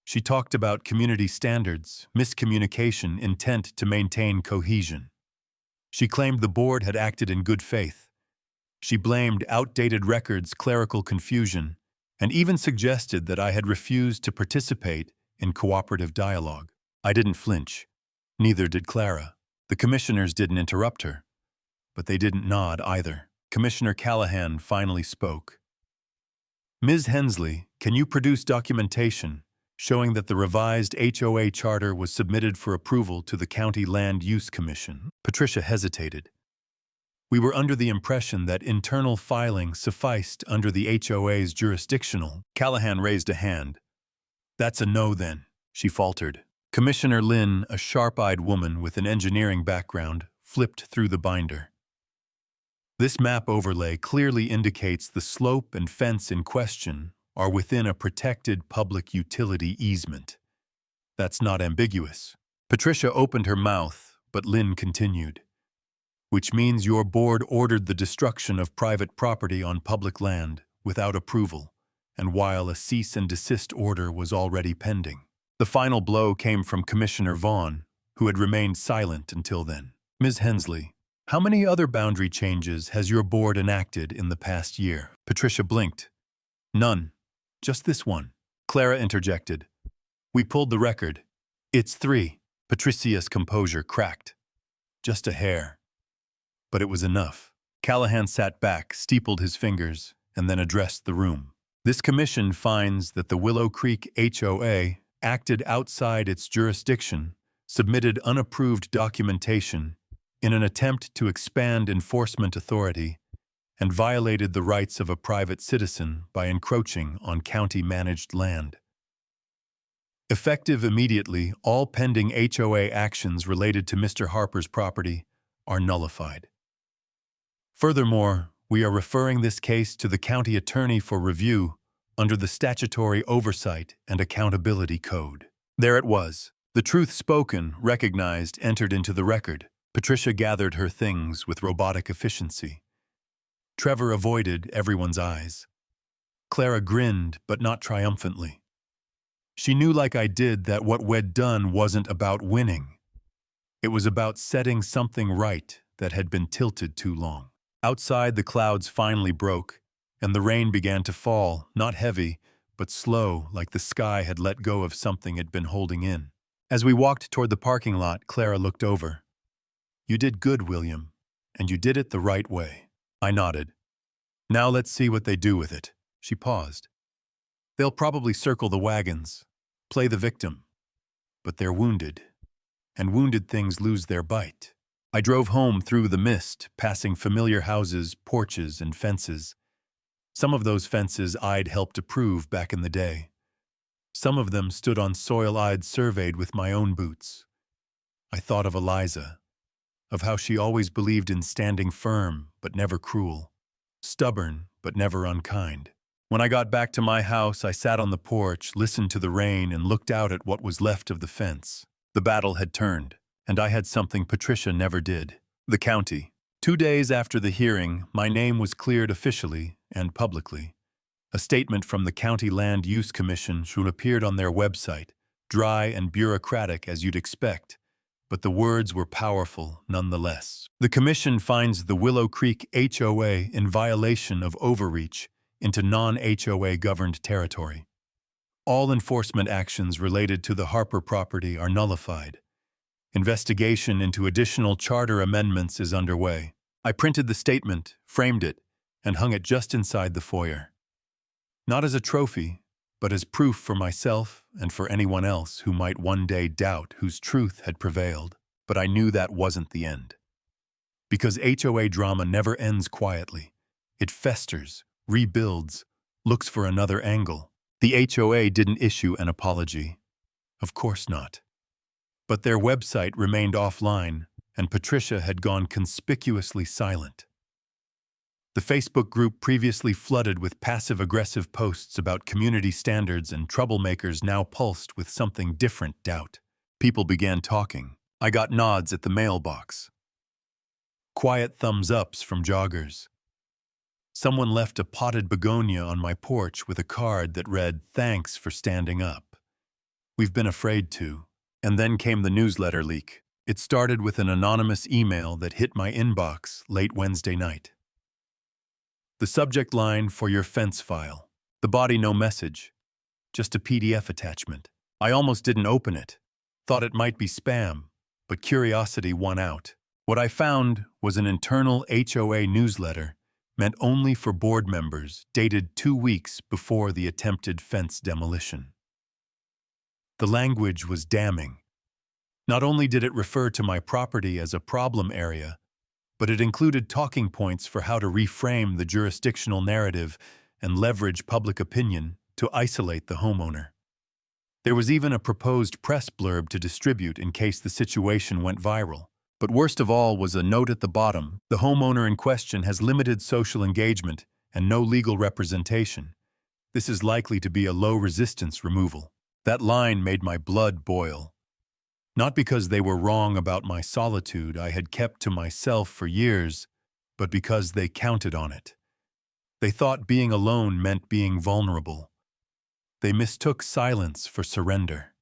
She talked about community standards, miscommunication, intent to maintain cohesion. She claimed the board had acted in good faith. She blamed outdated records, clerical confusion, and even suggested that I had refused to participate in cooperative dialogue. I didn't flinch. Neither did Clara. The commissioners didn't interrupt her. But they didn't nod either. Commissioner Callahan finally spoke. "Ms. Hensley, can you produce documentation showing that the revised HOA charter was submitted for approval to the County Land Use Commission?" Patricia hesitated. We were under the impression that internal filing sufficed under the HOA's jurisdictional. Callahan raised a hand. "That's a no then," she faltered. Commissioner Lynn, a sharp-eyed woman with an engineering background, flipped through the binder. "This map overlay clearly indicates the slope and fence in question are within a protected public utility easement. That's not ambiguous." Patricia opened her mouth, but Lynn continued. "Which means your board ordered the destruction of private property on public land without approval, and while a cease and desist order was already pending." The final blow came from Commissioner Vaughn, who had remained silent until then. "Ms. Hensley, how many other boundary changes has your board enacted in the past year?" Patricia blinked. "None. Just this one." Clara interjected. "We pulled the record. It's 3. Patricia's composure cracked. "Just a hair." But it was enough. Callahan sat back, steepled his fingers, and then addressed the room. "This commission finds that the Willow Creek HOA acted outside its jurisdiction, submitted unapproved documentation in an attempt to expand enforcement authority, and violated the rights of a private citizen by encroaching on county-managed land. Effective immediately, all pending HOA actions related to Mr. Harper's property are nullified. Furthermore, we are referring this case to the county attorney for review, under the Statutory Oversight and Accountability Code. There it was. The truth spoken, recognized, entered into the record. Patricia gathered her things with robotic efficiency. Trevor avoided everyone's eyes. Clara grinned, but not triumphantly. She knew like I did that what we'd done wasn't about winning. It was about setting something right that had been tilted too long. Outside, the clouds finally broke, and the rain began to fall, not heavy, but slow, like the sky had let go of something it'd been holding in. As we walked toward the parking lot, Clara looked over. "You did good, William, and you did it the right way." I nodded. "Now let's see what they do with it." She paused. "They'll probably circle the wagons, play the victim. But they're wounded, and wounded things lose their bite." I drove home through the mist, passing familiar houses, porches, and fences. Some of those fences I'd helped approve back in the day. Some of them stood on soil I'd surveyed with my own boots. I thought of Eliza, of how she always believed in standing firm but never cruel, stubborn but never unkind. When I got back to my house, I sat on the porch, listened to the rain, and looked out at what was left of the fence. The battle had turned, and I had something Patricia never did. The county. 2 days after the hearing, my name was cleared officially and publicly. A statement from the County Land Use Commission soon appeared on their website, dry and bureaucratic as you'd expect, but the words were powerful nonetheless. The commission finds the Willow Creek HOA in violation of overreach into non-HOA governed territory. All enforcement actions related to the Harper property are nullified. Investigation into additional charter amendments is underway. I printed the statement, framed it, and hung it just inside the foyer. Not as a trophy, but as proof for myself and for anyone else who might one day doubt whose truth had prevailed. But I knew that wasn't the end. Because HOA drama never ends quietly. It festers, rebuilds, looks for another angle. The HOA didn't issue an apology. Of course not. But their website remained offline, and Patricia had gone conspicuously silent. The Facebook group previously flooded with passive-aggressive posts about community standards and troublemakers now pulsed with something different doubt. People began talking. I got nods at the mailbox. Quiet thumbs-ups from joggers. Someone left a potted begonia on my porch with a card that read, "Thanks for standing up. We've been afraid to." And then came the newsletter leak. It started with an anonymous email that hit my inbox late Wednesday night. The subject line, "For your fence file." The body, no message, just a PDF attachment. I almost didn't open it. Thought it might be spam, but curiosity won out. What I found was an internal HOA newsletter meant only for board members, dated 2 weeks before the attempted fence demolition. The language was damning. Not only did it refer to my property as a problem area, but it included talking points for how to reframe the jurisdictional narrative and leverage public opinion to isolate the homeowner. There was even a proposed press blurb to distribute in case the situation went viral. But worst of all was a note at the bottom: the homeowner in question has limited social engagement and no legal representation. This is likely to be a low-resistance removal. That line made my blood boil. Not because they were wrong about my solitude I had kept to myself for years, but because they counted on it. They thought being alone meant being vulnerable. They mistook silence for surrender.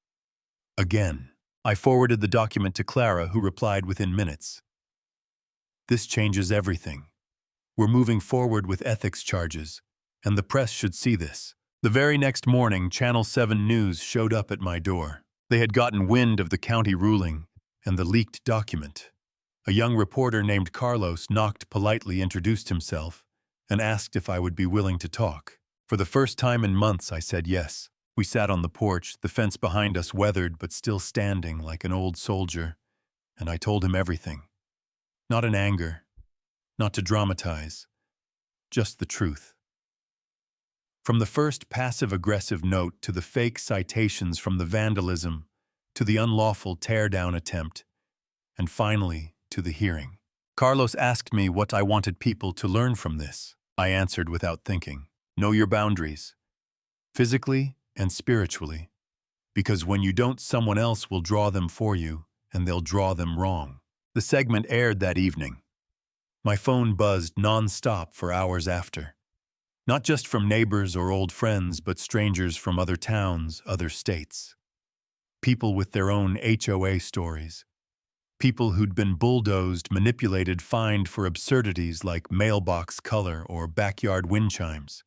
Again, I forwarded the document to Clara, who replied within minutes. "This changes everything. We're moving forward with ethics charges, and the press should see this." The very next morning, Channel 7 News showed up at my door. They had gotten wind of the county ruling and the leaked document. A young reporter named Carlos knocked politely, introduced himself, and asked if I would be willing to talk. For the first time in months, I said yes. We sat on the porch, the fence behind us weathered but still standing like an old soldier, and I told him everything. Not in anger, not to dramatize, just the truth. From the first passive-aggressive note to the fake citations, from the vandalism to the unlawful tear-down attempt, and finally to the hearing. Carlos asked me what I wanted people to learn from this. I answered without thinking. Know your boundaries. physically and spiritually, because when you don't, someone else will draw them for you, and they'll draw them wrong. The segment aired that evening. My phone buzzed non-stop for hours after. Not just from neighbors or old friends, but strangers from other towns, other states. People with their own HOA stories. People who'd been bulldozed, manipulated, fined for absurdities like mailbox color or backyard wind chimes.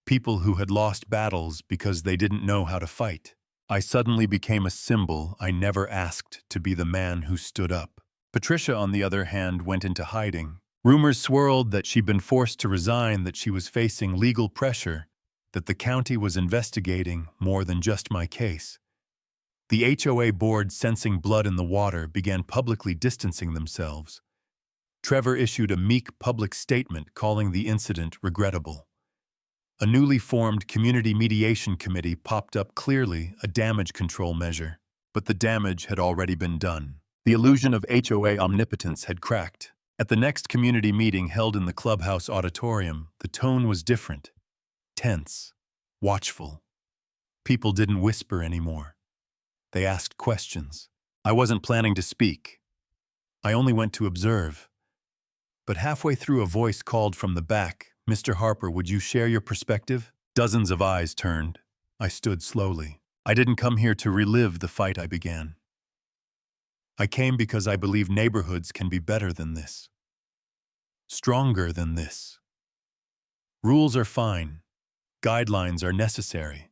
People who had lost battles because they didn't know how to fight. I suddenly became a symbol I never asked to be the man who stood up. Patricia, on the other hand, went into hiding. Rumors swirled that she'd been forced to resign, that she was facing legal pressure, that the county was investigating more than just my case. The HOA board, sensing blood in the water, began publicly distancing themselves. Trevor issued a meek public statement calling the incident regrettable. A newly formed community mediation committee popped up, clearly a damage control measure. But the damage had already been done. The illusion of HOA omnipotence had cracked. At the next community meeting held in the clubhouse auditorium, the tone was different. Tense. Watchful. People didn't whisper anymore. They asked questions. I wasn't planning to speak. I only went to observe. But halfway through, a voice called from the back, "Mr. Harper, would you share your perspective?" Dozens of eyes turned. I stood slowly. I didn't come here to relive the fight I began. I came because I believe neighborhoods can be better than this. Stronger than this. Rules are fine. Guidelines are necessary.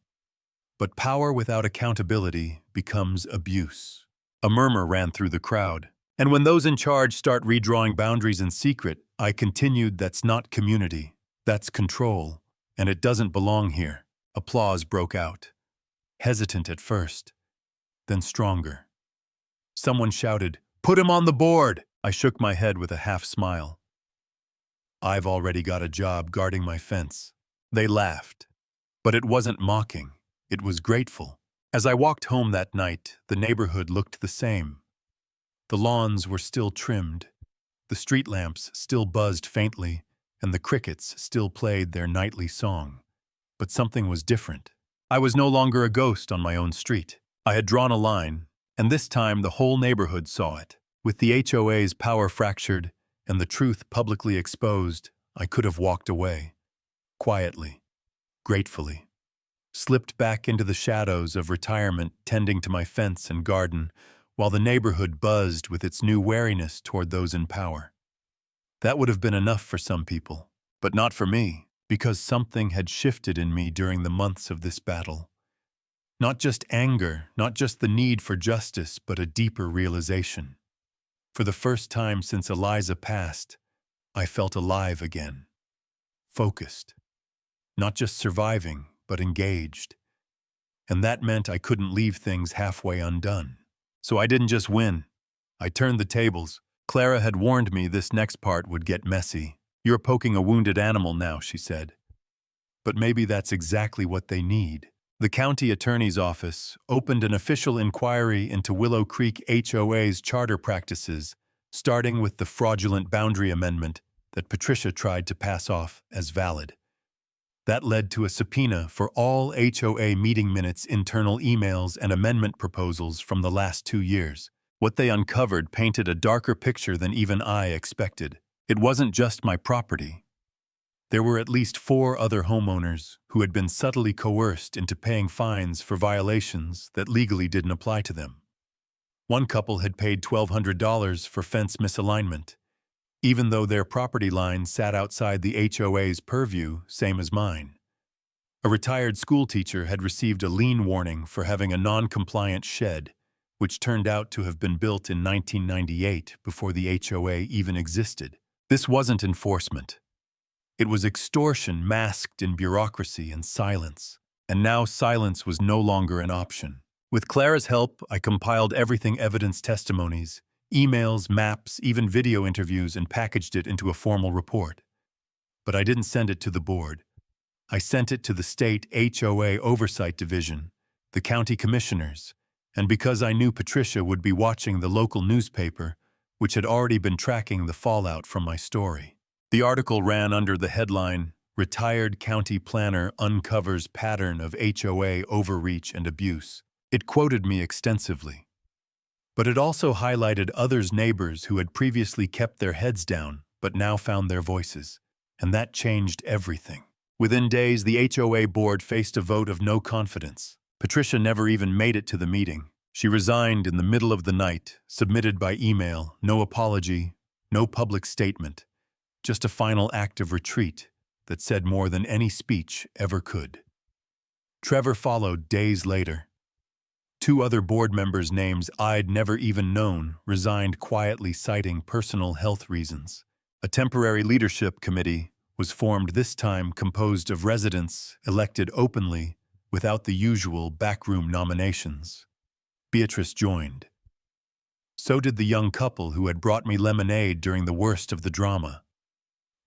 But power without accountability becomes abuse. A murmur ran through the crowd. And when those in charge start redrawing boundaries in secret, I continued, "That's not community. That's control. And it doesn't belong here." Applause broke out. Hesitant at first, then stronger. Someone shouted, "Put him on the board!" I shook my head with a half smile. I've already got a job guarding my fence. They laughed. But it wasn't mocking. It was grateful. As I walked home that night, the neighborhood looked the same. The lawns were still trimmed. The street lamps still buzzed faintly, and the crickets still played their nightly song. But something was different. I was no longer a ghost on my own street. I had drawn a line, and this time the whole neighborhood saw it. With the HOA's power fractured and the truth publicly exposed, I could have walked away. Quietly. Gratefully. Slipped back into the shadows of retirement, tending to my fence and garden, while the neighborhood buzzed with its new wariness toward those in power. That would have been enough for some people, but not for me, because something had shifted in me during the months of this battle. Not just anger, not just the need for justice, but a deeper realization. For the first time since Eliza passed, I felt alive again. Focused. Not just surviving, but engaged. And that meant I couldn't leave things halfway undone. So I didn't just win. I turned the tables. Clara had warned me this next part would get messy. "You're poking a wounded animal now," she said. But maybe that's exactly what they need. The county attorney's office opened an official inquiry into Willow Creek HOA's charter practices, starting with the fraudulent boundary amendment that Patricia tried to pass off as valid. That led to a subpoena for all HOA meeting minutes, internal emails, and amendment proposals from the last 2 years. What they uncovered painted a darker picture than even I expected. It wasn't just my property. There were at least 4 other homeowners who had been subtly coerced into paying fines for violations that legally didn't apply to them. One couple had paid $1,200 for fence misalignment, even though their property line sat outside the HOA's purview, same as mine. A retired school teacher had received a lien warning for having a non-compliant shed, which turned out to have been built in 1998 before the HOA even existed. This wasn't enforcement. It was extortion masked in bureaucracy and silence. And now silence was no longer an option. With Clara's help, I compiled everything: evidence, testimonies, emails, maps, even video interviews, and packaged it into a formal report. But I didn't send it to the board. I sent it to the state HOA Oversight Division, the county commissioners, and because I knew Patricia would be watching the local newspaper, which had already been tracking the fallout from my story. The article ran under the headline, Retired county planner uncovers pattern of HOA overreach and abuse. It quoted me extensively. But it also highlighted others' neighbors who had previously kept their heads down but now found their voices. And that changed everything. Within days, the HOA board faced a vote of no confidence. Patricia never even made it to the meeting. She resigned in the middle of the night, submitted by email, no apology, no public statement, just a final act of retreat that said more than any speech ever could. Trevor followed days later. Two other board members' names I'd never even known resigned quietly, citing personal health reasons. A temporary leadership committee was formed, this time composed of residents elected openly without the usual backroom nominations. Beatrice joined. So did the young couple who had brought me lemonade during the worst of the drama.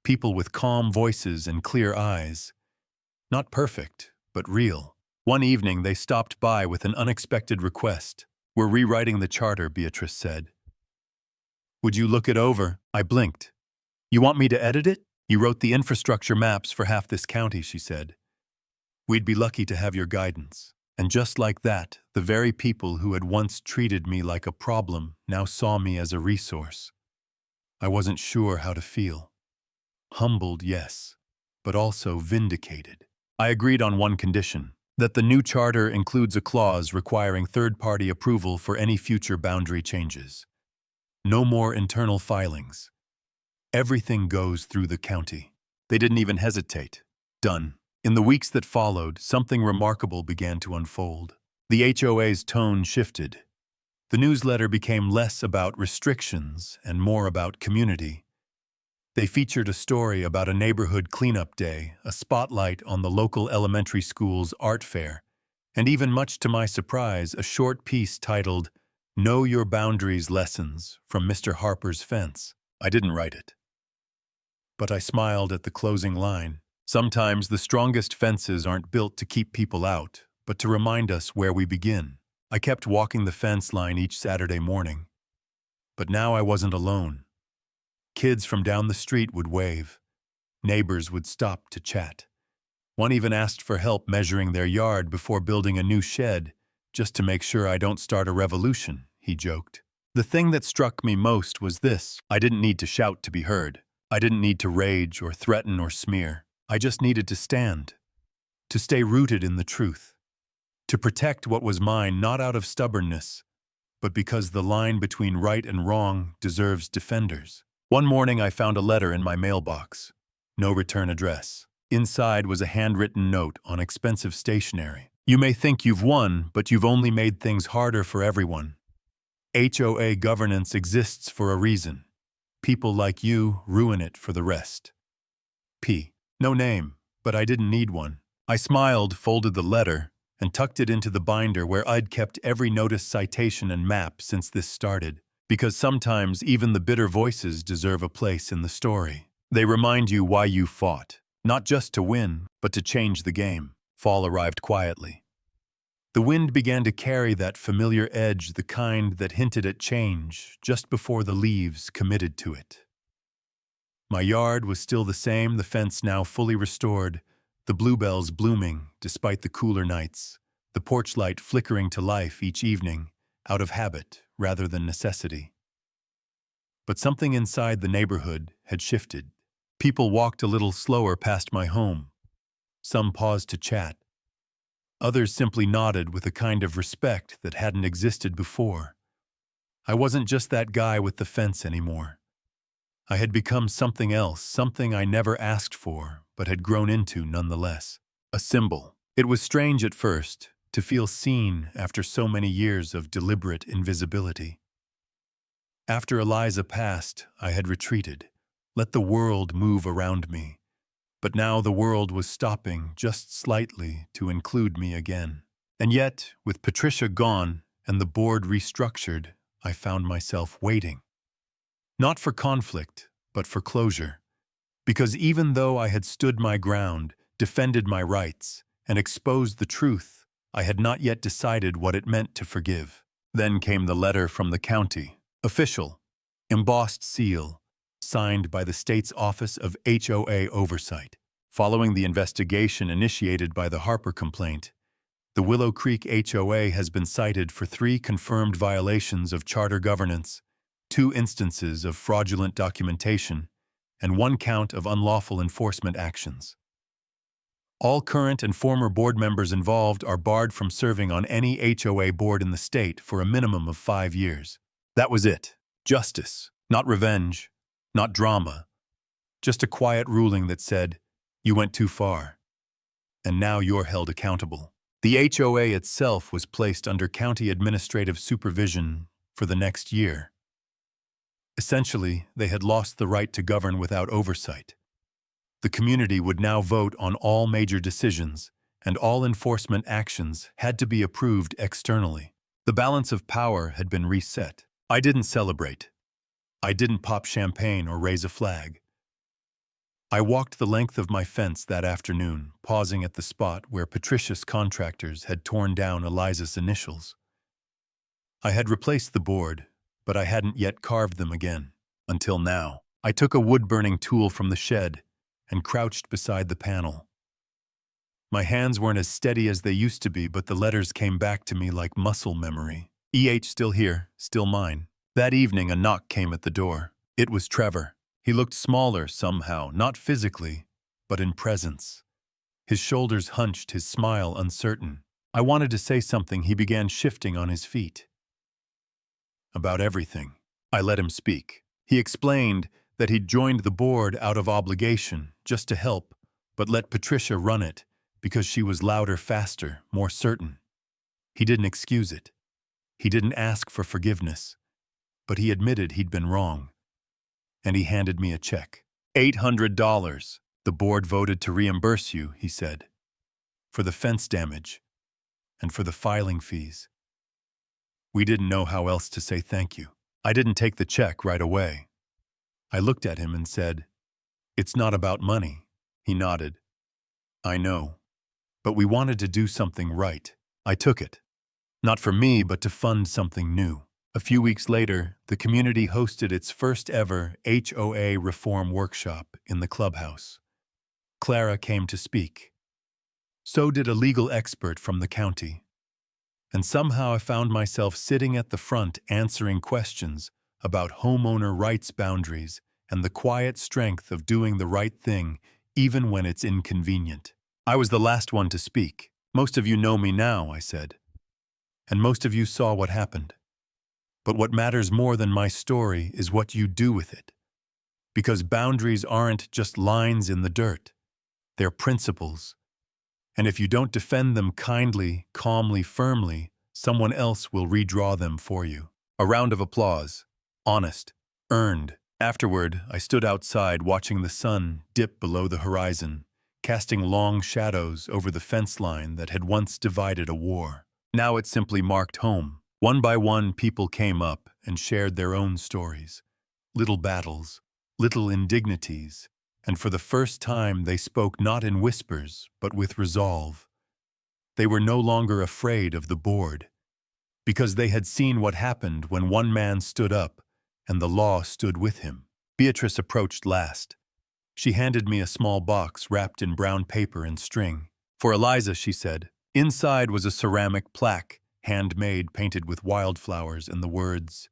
People with calm voices and clear eyes. Not perfect, but real. One evening they stopped by with an unexpected request. "We're rewriting the charter," Beatrice said. "Would you look it over?" I blinked. "You want me to edit it? You wrote the infrastructure maps for half this county," she said. "We'd be lucky to have your guidance." And just like that, the very people who had once treated me like a problem now saw me as a resource. I wasn't sure how to feel. Humbled, yes, but also vindicated. I agreed on one condition, that the new charter includes a clause requiring third-party approval for any future boundary changes. No more internal filings. Everything goes through the county. They didn't even hesitate. Done. In the weeks that followed, something remarkable began to unfold. The HOA's tone shifted. The newsletter became less about restrictions and more about community. They featured a story about a neighborhood cleanup day, a spotlight on the local elementary school's art fair, and even much to my surprise, a short piece titled, "Know Your Boundaries Lessons" from Mr. Harper's Fence. I didn't write it. But I smiled at the closing line. Sometimes the strongest fences aren't built to keep people out, but to remind us where we begin. I kept walking the fence line each Saturday morning. But now I wasn't alone. Kids from down the street would wave. Neighbors would stop to chat. One even asked for help measuring their yard before building a new shed, just to make sure I don't start a revolution, he joked. The thing that struck me most was this: I didn't need to shout to be heard. I didn't need to rage or threaten or smear. I just needed to stand, to stay rooted in the truth, to protect what was mine not out of stubbornness, but because the line between right and wrong deserves defenders. One morning I found a letter in my mailbox. No return address. Inside was a handwritten note on expensive stationery. "You may think you've won, but you've only made things harder for everyone. HOA governance exists for a reason. People like you ruin it for the rest. P." No name, but I didn't need one. I smiled, folded the letter, and tucked it into the binder where I'd kept every notice, citation, and map since this started. Because sometimes even the bitter voices deserve a place in the story. They remind you why you fought, not just to win, but to change the game. Fall arrived quietly. The wind began to carry that familiar edge, the kind that hinted at change just before the leaves committed to it. My yard was still the same, the fence now fully restored, the bluebells blooming despite the cooler nights, the porch light flickering to life each evening, out of habit rather than necessity. But something inside the neighborhood had shifted. People walked a little slower past my home. Some paused to chat. Others simply nodded with a kind of respect that hadn't existed before. I wasn't just that guy with the fence anymore. I had become something else, something I never asked for, but had grown into nonetheless. A symbol. It was strange at first to feel seen after so many years of deliberate invisibility. After Eliza passed, I had retreated, let the world move around me. But now the world was stopping just slightly to include me again. And yet, with Patricia gone and the board restructured, I found myself waiting. Not for conflict, but for closure. Because even though I had stood my ground, defended my rights, and exposed the truth, I had not yet decided what it meant to forgive. Then came the letter from the county. Official. Embossed seal. Signed by the state's Office of HOA Oversight. Following the investigation initiated by the Harper complaint, the Willow Creek HOA has been cited for 3 confirmed violations of charter governance, 2 instances of fraudulent documentation, and 1 count of unlawful enforcement actions. All current and former board members involved are barred from serving on any HOA board in the state for a minimum of 5 years. That was it. Justice, not revenge, not drama. Just a quiet ruling that said, you went too far, and now you're held accountable. The HOA itself was placed under county administrative supervision for the next year. Essentially, they had lost the right to govern without oversight. The community would now vote on all major decisions, and all enforcement actions had to be approved externally. The balance of power had been reset. I didn't celebrate. I didn't pop champagne or raise a flag. I walked the length of my fence that afternoon, pausing at the spot where Patricia's contractors had torn down Eliza's initials. I had replaced the board, but I hadn't yet carved them again, until now. I took a wood-burning tool from the shed and crouched beside the panel. My hands weren't as steady as they used to be, but the letters came back to me like muscle memory. Still here, still mine. That evening, a knock came at the door. It was Trevor. He looked smaller somehow, not physically, but in presence. His shoulders hunched, his smile uncertain. I wanted to say something. He began shifting on his feet. About everything. I let him speak. He explained that he'd joined the board out of obligation, just to help, but let Patricia run it because she was louder, faster, more certain. He didn't excuse it. He didn't ask for forgiveness, but he admitted he'd been wrong. And he handed me a check. $800. The board voted to reimburse you, he said, for the fence damage and for the filing fees. We didn't know how else to say thank you. I didn't take the check right away. I looked at him and said, "It's not about money." He nodded. "I know. But we wanted to do something right." I took it. Not for me, but to fund something new. A few weeks later, the community hosted its first ever HOA reform workshop in the clubhouse. Clara came to speak. So did a legal expert from the county. And somehow I found myself sitting at the front answering questions about homeowner rights boundaries and the quiet strength of doing the right thing even when it's inconvenient. I was the last one to speak. "Most of you know me now," I said. "And most of you saw what happened. But what matters more than my story is what you do with it. Because boundaries aren't just lines in the dirt. They're principles. And if you don't defend them kindly, calmly, firmly, someone else will redraw them for you." A round of applause. Honest. Earned. Afterward, I stood outside watching the sun dip below the horizon, casting long shadows over the fence line that had once divided a war. Now it simply marked home. One by one, people came up and shared their own stories. Little battles, little indignities, and for the first time they spoke not in whispers, but with resolve. They were no longer afraid of the board, because they had seen what happened when one man stood up and the law stood with him. Beatrice approached last. She handed me a small box wrapped in brown paper and string. "For Eliza," she said. Inside was a ceramic plaque, handmade, painted with wildflowers and the words,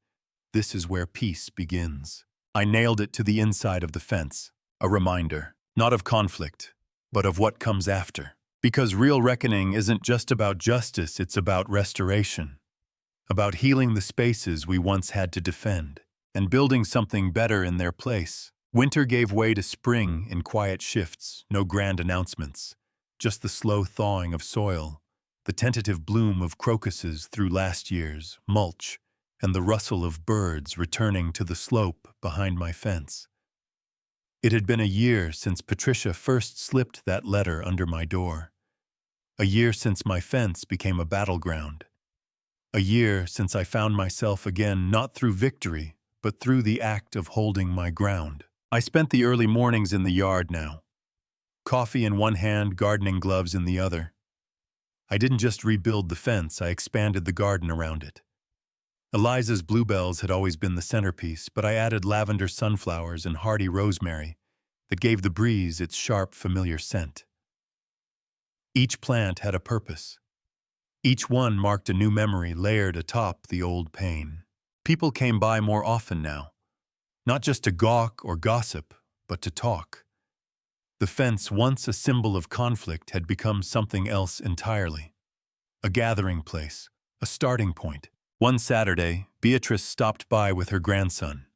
"This is where peace begins." I nailed it to the inside of the fence, a reminder, not of conflict, but of what comes after. Because real reckoning isn't just about justice, it's about restoration, about healing the spaces we once had to defend, and building something better in their place. Winter gave way to spring in quiet shifts, no grand announcements, just the slow thawing of soil, the tentative bloom of crocuses through last year's mulch, and the rustle of birds returning to the slope behind my fence. It had been a year since Patricia first slipped that letter under my door. A year since my fence became a battleground. A year since I found myself again not through victory, but through the act of holding my ground. I spent the early mornings in the yard now. Coffee in one hand, gardening gloves in the other. I didn't just rebuild the fence, I expanded the garden around it. Eliza's bluebells had always been the centerpiece, but I added lavender sunflowers and hardy rosemary. that gave the breeze its sharp, familiar scent. Each plant had a purpose. Each one marked a new memory layered atop the old pain. People came by more often now, not just to gawk or gossip, but to talk. The fence, once a symbol of conflict, had become something else entirely. A gathering place, a starting point. One Saturday, Beatrice stopped by with her grandson.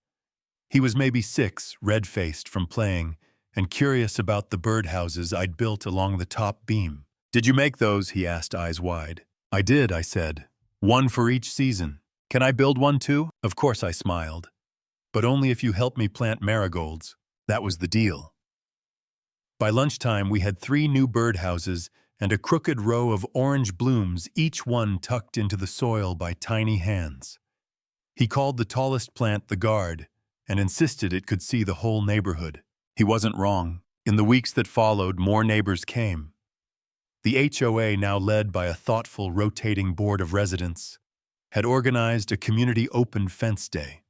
He was maybe 6, red-faced from playing, and curious about the birdhouses I'd built along the top beam. "Did you make those?" he asked, eyes wide. "I did," I said. "One for each season. Can I build one too?" Of course, I smiled. "But only if you help me plant marigolds." That was the deal. By lunchtime, we had 3 new birdhouses and a crooked row of orange blooms, each one tucked into the soil by tiny hands. He called the tallest plant the guard and insisted it could see the whole neighborhood. He wasn't wrong. In the weeks that followed, more neighbors came. The HOA, now led by a thoughtful, rotating board of residents, had organized a community open fence day.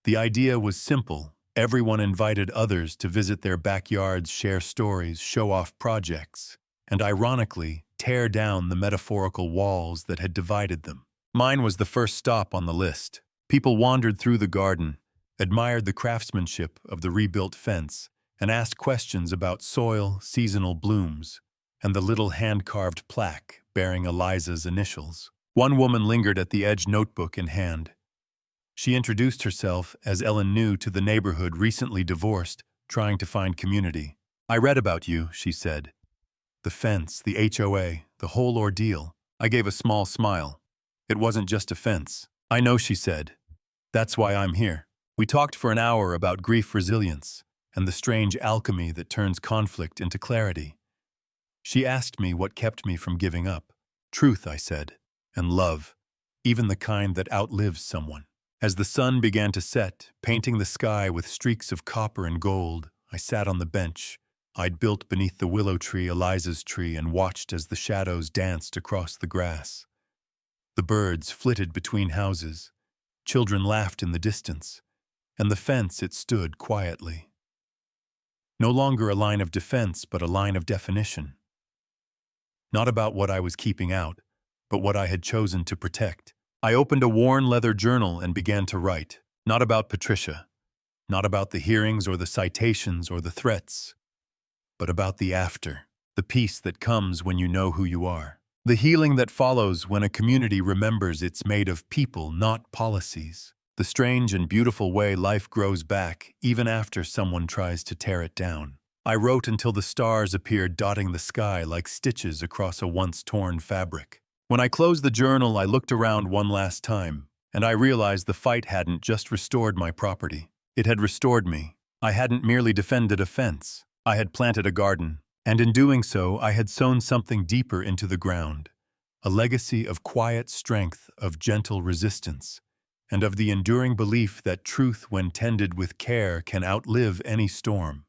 The idea was simple. Everyone invited others to visit their backyards, share stories, show off projects, and ironically, tear down the metaphorical walls that had divided them. Mine was the first stop on the list. People wandered through the garden, admired the craftsmanship of the rebuilt fence, and asked questions about soil, seasonal blooms, and the little hand-carved plaque bearing Eliza's initials. One woman lingered at the edge, notebook in hand. She introduced herself as Ellen, new to the neighborhood, recently divorced, trying to find community. "I read about you," she said. "The fence, the HOA, the whole ordeal." I gave a small smile. "It wasn't just a fence." "I know," she said. "That's why I'm here." We talked for an hour about grief resilience and the strange alchemy that turns conflict into clarity. She asked me what kept me from giving up. "Truth," I said, "and love, even the kind that outlives someone." As the sun began to set, painting the sky with streaks of copper and gold, I sat on the bench I'd built beneath the willow tree, Eliza's tree, and watched as the shadows danced across the grass. The birds flitted between houses, children laughed in the distance, and the fence, it stood quietly. No longer a line of defense, but a line of definition. Not about what I was keeping out, but what I had chosen to protect. I opened a worn leather journal and began to write, not about Patricia, not about the hearings or the citations or the threats, but about the after, the peace that comes when you know who you are, the healing that follows when a community remembers it's made of people, not policies, the strange and beautiful way life grows back even after someone tries to tear it down. I wrote until the stars appeared dotting the sky like stitches across a once torn fabric. When I closed the journal, I looked around one last time, and I realized the fight hadn't just restored my property. It had restored me. I hadn't merely defended a fence. I had planted a garden, and in doing so, I had sown something deeper into the ground, a legacy of quiet strength, of gentle resistance, and of the enduring belief that truth, when tended with care, can outlive any storm.